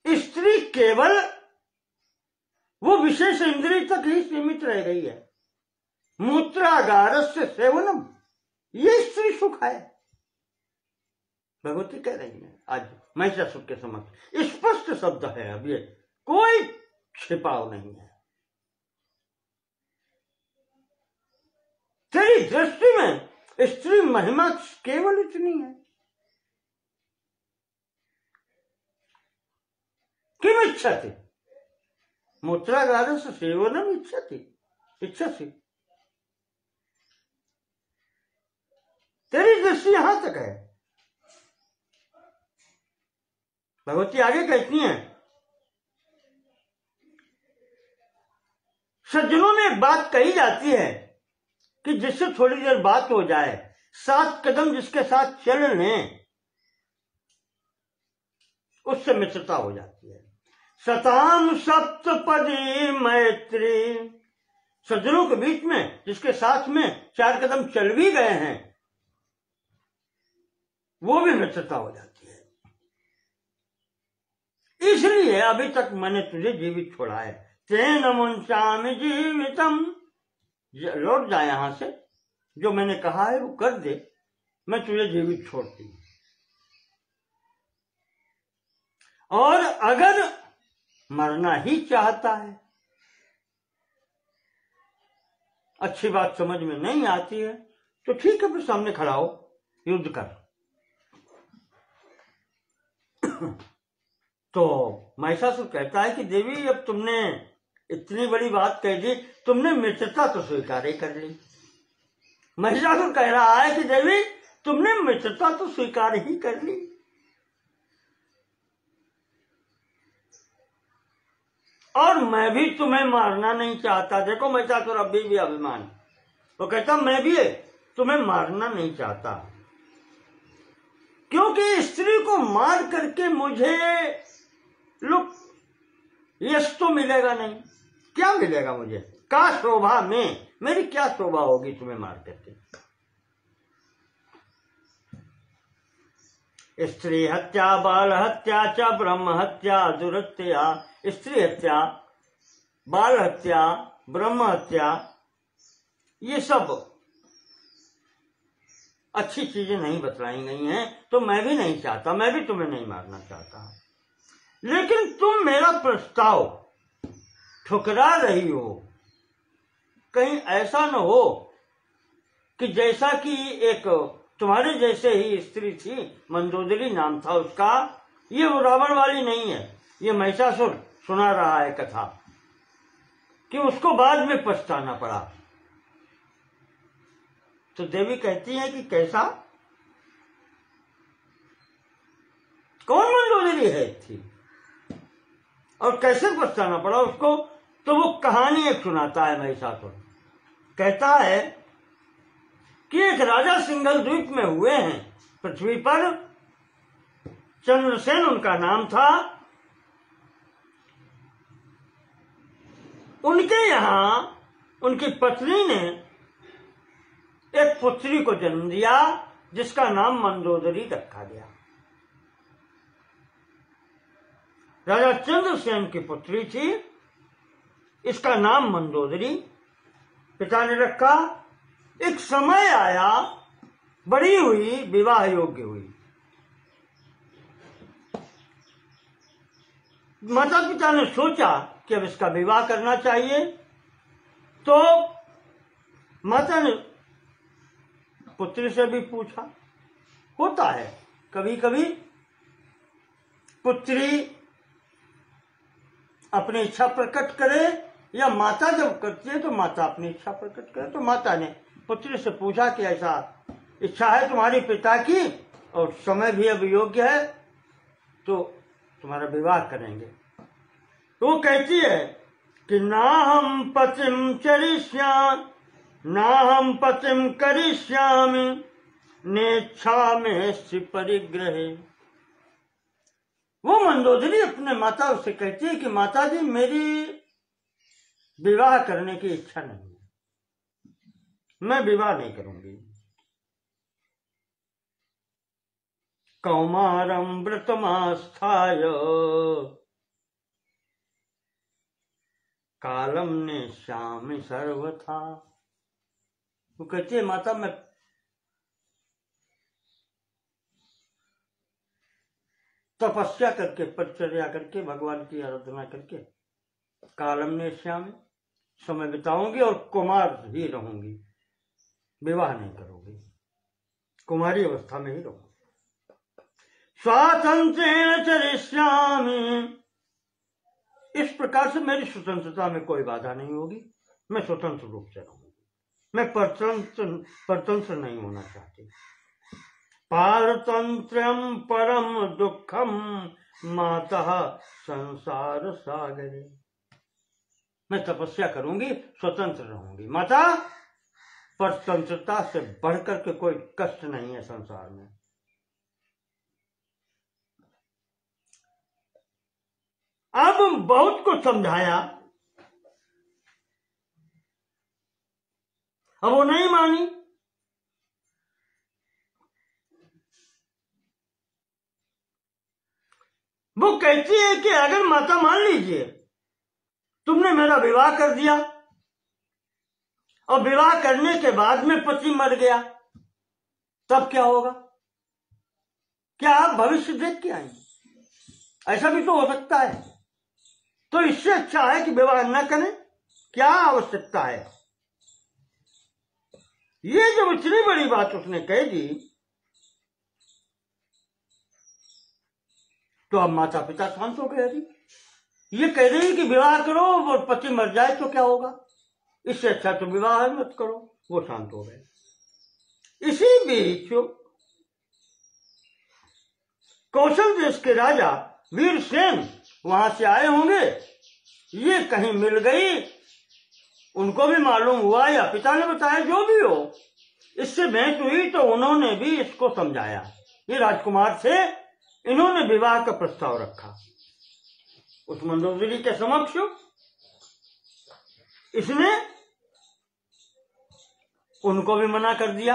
स्त्री केवल वो विशेष इंद्रिय तक ही सीमित रह गई है। मूत्रागारस्य सेवनम, ये स्त्री सुख है। भगवती कह रही है आज महिषासुर के समक्ष, स्पष्ट शब्द है, अब ये कोई छिपाव नहीं है। तेरी दृष्टि में स्त्री महिमा केवल इतनी है। किम इच्छति, मूत्रागार से सेवनम इच्छति, इच्छति, तेरी दृष्टि यहां तक है। भगवती आगे कहती हैं, सज्जनों में एक बात कही जाती है कि जिससे थोड़ी देर बात हो जाए, 7 कदम जिसके साथ चल लें, उससे मित्रता हो जाती है। सताम सप्तपदी मैत्री, सज्जनों के बीच में जिसके साथ में 4 कदम चल भी गए हैं, वो भी मित्रता हो जाती है। इसलिए अभी तक मैंने तुझे जीवित छोड़ा है। तेन मुंचामि जीवितम, लौट जा यहां से, जो मैंने कहा है वो कर दे, मैं तुझे जीवित छोड़ती हूं। और अगर मरना ही चाहता है, अच्छी बात समझ में नहीं आती है, तो ठीक है, फिर सामने खड़ा हो, युद्ध कर। तो महिषासुर कहता है कि देवी, अब तुमने इतनी बड़ी बात कह दी, तुमने मित्रता तो स्वीकार ही कर ली। महिषासुर कह रहा है कि देवी, तुमने मित्रता तो स्वीकार ही कर ली, और मैं भी तुम्हें मारना नहीं चाहता। देखो महिषासुर अभी भी अभिमान, वो कहता मैं भी तुम्हें मारना नहीं चाहता, क्योंकि स्त्री को मार करके मुझे यश तो मिलेगा नहीं। क्या मिलेगा मुझे? का शोभा में मेरी क्या शोभा होगी तुम्हें मार करके? स्त्री हत्या, बाल हत्या च ब्रह्म हत्या दुरत्या। स्त्री हत्या, बाल हत्या, ब्रह्म हत्या, ये सब अच्छी चीजें नहीं बतलाई गई हैं, तो मैं भी नहीं चाहता, मैं भी तुम्हें नहीं मारना चाहता। लेकिन तुम मेरा प्रस्ताव ठुकरा रही हो। कहीं ऐसा न हो कि जैसा कि एक तुम्हारे जैसे ही स्त्री थी, मंदोदरी नाम था उसका, ये वो रावण वाली नहीं है, ये महिषासुर सुना रहा है कथा, कि उसको बाद में पछताना पड़ा। तो देवी कहती है कि कैसा, कौन मंदोदरी है थी और कैसे पछताना पड़ा उसको? तो वो कहानी एक सुनाता है महिषासुर। कहता है कि एक राजा सिंघल द्वीप में हुए हैं पृथ्वी पर, चंद्रसेन उनका नाम था। उनके यहां उनकी पत्नी ने एक पुत्री को जन्म दिया, जिसका नाम मंदोदरी रखा गया। राजा चंद्रसेन की पुत्री थी, इसका नाम मंदोदरी पिता ने रखा। एक समय आया, बड़ी हुई, विवाह योग्य हुई। माता पिता ने सोचा कि अब इसका विवाह करना चाहिए, तो माता ने पुत्री से भी पूछा। होता है कभी कभी पुत्री अपनी इच्छा प्रकट करे, या माता जब करती है तो माता अपनी इच्छा प्रकट करे। तो माता ने पुत्री से पूछा कि ऐसा इच्छा है तुम्हारे पिता की और समय भी अब योग्य है, तो तुम्हारा विवाह करेंगे। तो वो कहती है कि ना हम पतिम चरिष्यामि, ना हम पतिम करिष्यामि, नेच्छा में परिग्रहे। वो मंदोदरी अपने माता से कहती है कि माता जी, मेरी विवाह करने की इच्छा नहीं है, मैं विवाह नहीं करूंगी। कौमारम व्रतमास्थाय कालम ने श्याम सर्वथा। वो कहती है माता, मैं तपस्या करके, परिचर्या करके, भगवान की आराधना करके कालम ने श्याम समय बिताऊंगी और कुमार ही रहूंगी, विवाह नहीं करूंगी, कुमारी अवस्था में ही रहूंगी। स्वातंत्रेण चरिष्यामि, इस प्रकार से मेरी स्वतंत्रता में कोई बाधा नहीं होगी, मैं स्वतंत्र रूप से रहूंगी, मैं परतंत्र नहीं होना चाहती। पारतंत्रम परम दुखम मातः संसार सागरे, मैं तपस्या करूंगी, स्वतंत्र रहूंगी। माता, परतंत्रता से बढ़कर के कोई कष्ट नहीं है संसार में। अब बहुत को समझाया, अब वो नहीं मानी। वो कहती है कि अगर माता, मान लीजिए तुमने मेरा विवाह कर दिया और विवाह करने के बाद में पति मर गया, तब क्या होगा? क्या आप भविष्य देख के आएंगे? ऐसा भी तो हो सकता है। तो इससे अच्छा है कि विवाह न करें, क्या आवश्यकता है? ये जब इतनी बड़ी बात उसने कह दी, तो अब माता पिता शांत हो गए। ये कह रही कि विवाह करो और पति मर जाए तो क्या होगा, इससे अच्छा तो विवाह मत करो। वो शांत हो गए। इसी बीच कौशल देश के राजा वीरसेन वहां से आए होंगे, ये कहीं मिल गई, उनको भी मालूम हुआ या पिता ने बताया, जो भी हो, इससे भेंट हुई तो उन्होंने भी इसको समझाया। ये राजकुमार से इन्होंने विवाह का प्रस्ताव रखा उस मंदोदरी के समक्ष। इसने उनको भी मना कर दिया,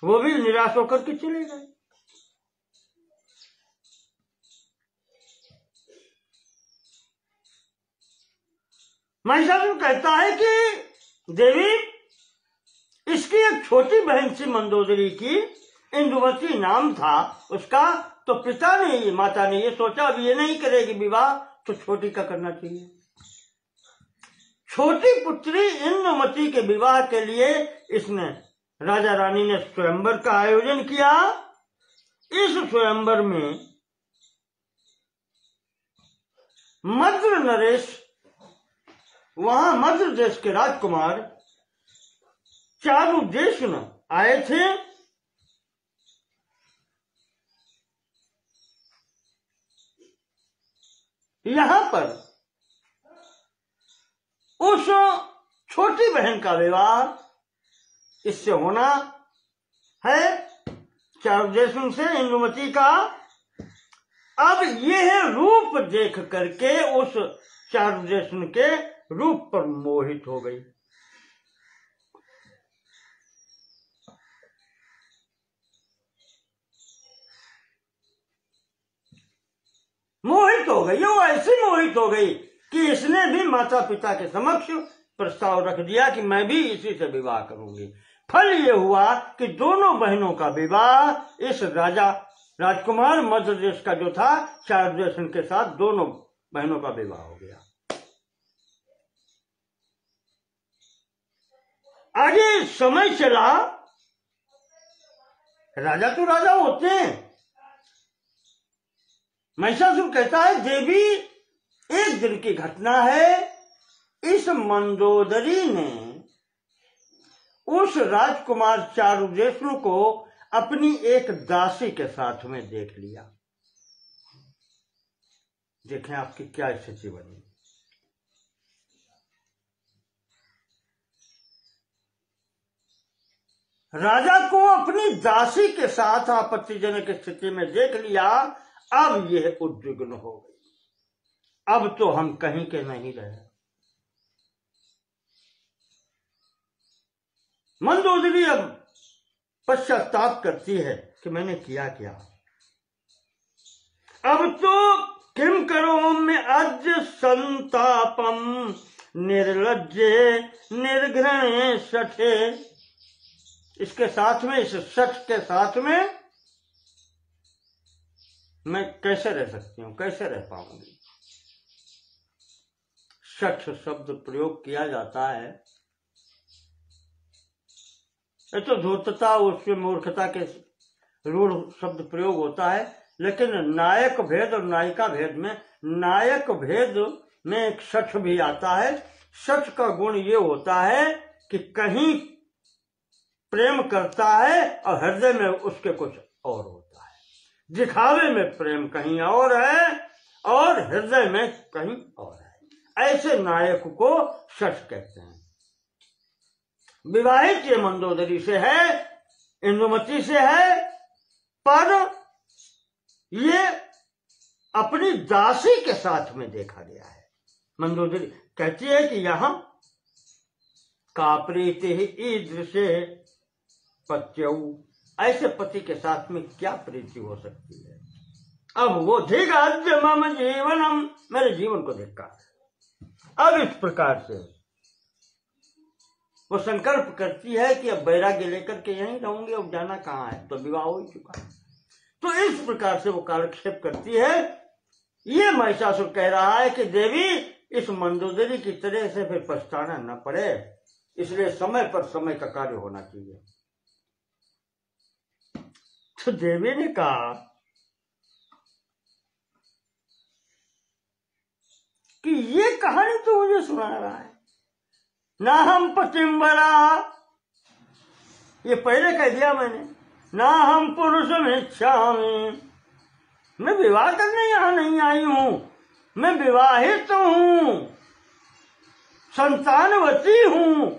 वो भी निराश होकर के चले गए। महिषासुर कहता है कि देवी, इसकी एक छोटी बहन सी मंदोदरी की, इंदुमती नाम था उसका, तो पिता ने, माता ने ये सोचा अब ये नहीं करेगी विवाह, तो छोटी का करना चाहिए। छोटी पुत्री इंदुमती के विवाह के लिए इसने, राजा रानी ने स्वयंवर का आयोजन किया। इस स्वयंवर में मद्र नरेश, वहां मद्र देश के राजकुमार चारुदेशन आए थे। यहां पर उस छोटी बहन का विवाह इससे होना है, चारुदेशन से, इंदुमती का। अब यह रूप देख करके उस चारुदेशन के रूप पर मोहित हो गई। हो गई, वो ऐसी मोहित हो गई कि इसने भी माता पिता के समक्ष प्रस्ताव रख दिया कि मैं भी इसी से विवाह करूंगी। फल ये हुआ कि दोनों बहनों का विवाह इस राजकुमार मध्य देश का जो था चारुदेशन के साथ दोनों बहनों का विवाह हो गया। आगे समय चला, राजा तो राजा होते हैं। महिषासुर कहता है देवी एक दिन की घटना है, इस मंदोदरी ने उस राजकुमार चारुदेशनु को अपनी एक दासी के साथ में देख लिया। देखें आपकी क्या स्थिति बनी। राजा को अपनी दासी के साथ आपत्तिजनक स्थिति में देख लिया। अब यह उद्विग्न हो गई, अब तो हम कहीं के नहीं रहे। मंदोदरी अब पश्चाताप करती है कि मैंने किया क्या। अब तो किम करो में अद्य संतापम निर्लज्जे निर्घृणे सठे। इसके साथ में, इस सठ के साथ में मैं कैसे रह सकती हूं, कैसे रह पाऊंगी। सठ शब्द प्रयोग किया जाता है, ये तो धूर्तता उसमें मूर्खता के रूढ़ शब्द प्रयोग होता है। लेकिन नायक भेद और नायिका भेद में, नायक भेद में एक सठ भी आता है। सठ का गुण ये होता है कि कहीं प्रेम करता है और हृदय में उसके कुछ और होता है। दिखावे में प्रेम कहीं और है और हृदय में कहीं और है। ऐसे नायक को सठ कहते हैं। विवाहित ये मंदोदरी से है, इंदुमती से है, पर ये अपनी दासी के साथ में देखा गया है। मंदोदरी कहती है कि यहां का प्रीति ईदृशे पत्यऊ, ऐसे पति के साथ में क्या प्रीति हो सकती है। अब वो देगा मम जीवनम, मेरे जीवन को देखा। अब इस प्रकार से वो संकल्प करती है कि अब वैराग्य लेकर के यहीं रहूंगी, अब जाना कहाँ है, तो विवाह हो ही चुका है। तो इस प्रकार से वो कालक्षेप करती है। ये महिषासुर कह रहा है कि देवी इस मंदोदरी की तरह से फिर पछताना न पड़े, इसलिए समय पर समय का कार्य होना चाहिए। तो देवी ने कहा कि ये कहानी तो मुझे सुना रहा है, ना हम पतिम्बरा, ये पहले कह दिया मैंने, ना हम पुरुष में इच्छामि, मैं विवाह करने यहां नहीं आई हूं, मैं विवाहित हूं, संतानवती हूं,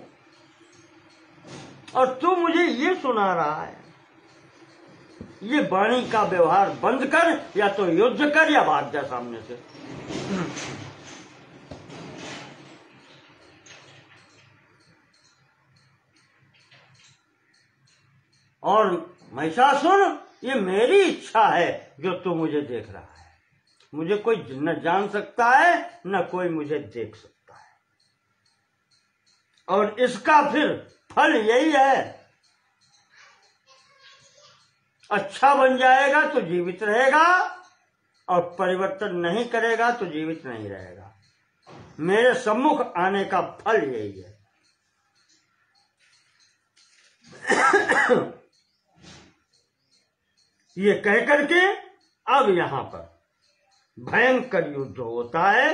और तू मुझे ये सुना रहा है। ये वाणी का व्यवहार बंद कर, या तो युद्ध कर या भाग जा सामने से। और महिषासुर, ये मेरी इच्छा है जो तू मुझे देख रहा है। मुझे कोई न जान सकता है न कोई मुझे देख सकता है, और इसका फिर फल यही है, अच्छा बन जाएगा तो जीवित रहेगा, और परिवर्तन नहीं करेगा तो जीवित नहीं रहेगा। मेरे सम्मुख आने का फल यही है। ये कह करके अब यहां पर भयंकर युद्ध होता है,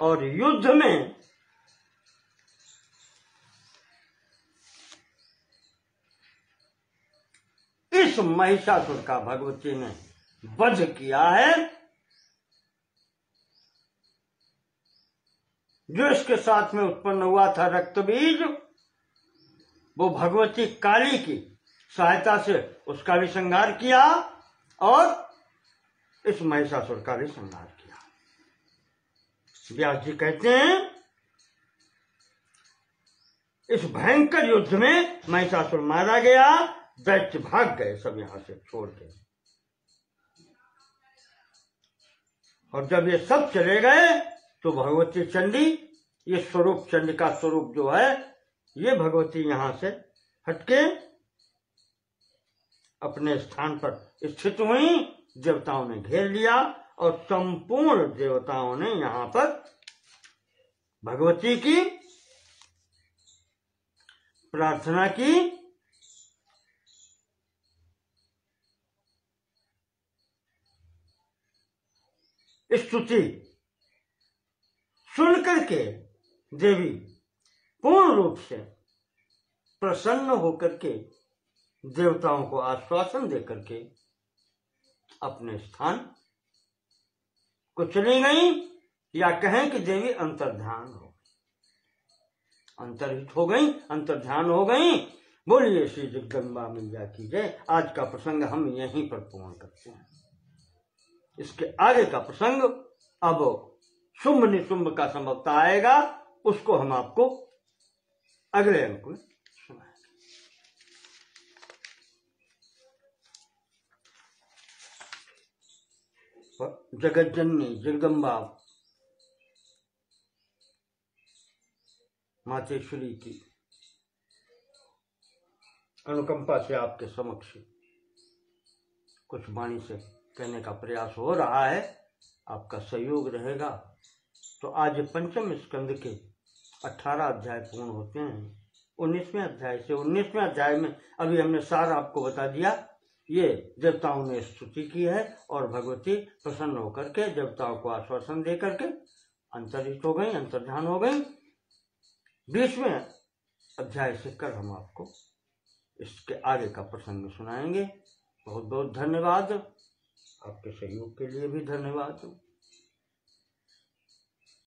और युद्ध में इस महिषासुर का भगवती ने वध किया है। जो इसके साथ में उत्पन्न हुआ था रक्त बीज, वो भगवती काली की सहायता से उसका भी संहार किया और इस महिषासुर का भी संहार किया। व्यास जी कहते हैं इस भयंकर युद्ध में महिषासुर मारा गया, दैत्य भाग गए सब यहां से छोड़ के। और जब ये सब चले गए तो भगवती चंडी, ये स्वरूप चंडिका स्वरूप जो है, ये भगवती यहां से हटके अपने स्थान पर स्थित हुई। देवताओं ने घेर लिया और संपूर्ण देवताओं ने यहां पर भगवती की प्रार्थना की। स्तुति सुन करके देवी पूर्ण रूप से प्रसन्न होकर के देवताओं को आश्वासन देकर के अपने स्थान को चली गई, या कहें कि देवी अंतर्ध्यान हो, अंतर्हित हो गई, अंतर्ध्यान हो गई। बोलिए श्री जगदम्बा मैया की जय। आज का प्रसंग हम यहीं पर पूर्ण करते हैं। इसके आगे का प्रसंग अब शुंभ निशुंभ का संभवता आएगा, उसको हम आपको अगले अंक में सुनाएंगे। जगत जननी जगदम्बा मातेश्वरी की अनुकंपा से आपके समक्ष कुछ वाणी से कहने का प्रयास हो रहा है। आपका सहयोग रहेगा तो आज पंचम स्कंद के 18 अध्याय पूर्ण होते हैं। 19वें अध्याय से 19वें अध्याय में अभी हमने सार आपको बता दिया। ये देवताओं ने स्तुति की है और भगवती प्रसन्न होकर के देवताओं को आश्वासन दे करके अंतर्हित हो गई, अंतर्ध्यान हो गई। 20वें अध्याय से कर हम आपको इसके आगे का प्रसंग सुनाएंगे। बहुत बहुत धन्यवाद। आपके सहयोग के लिए भी धन्यवाद।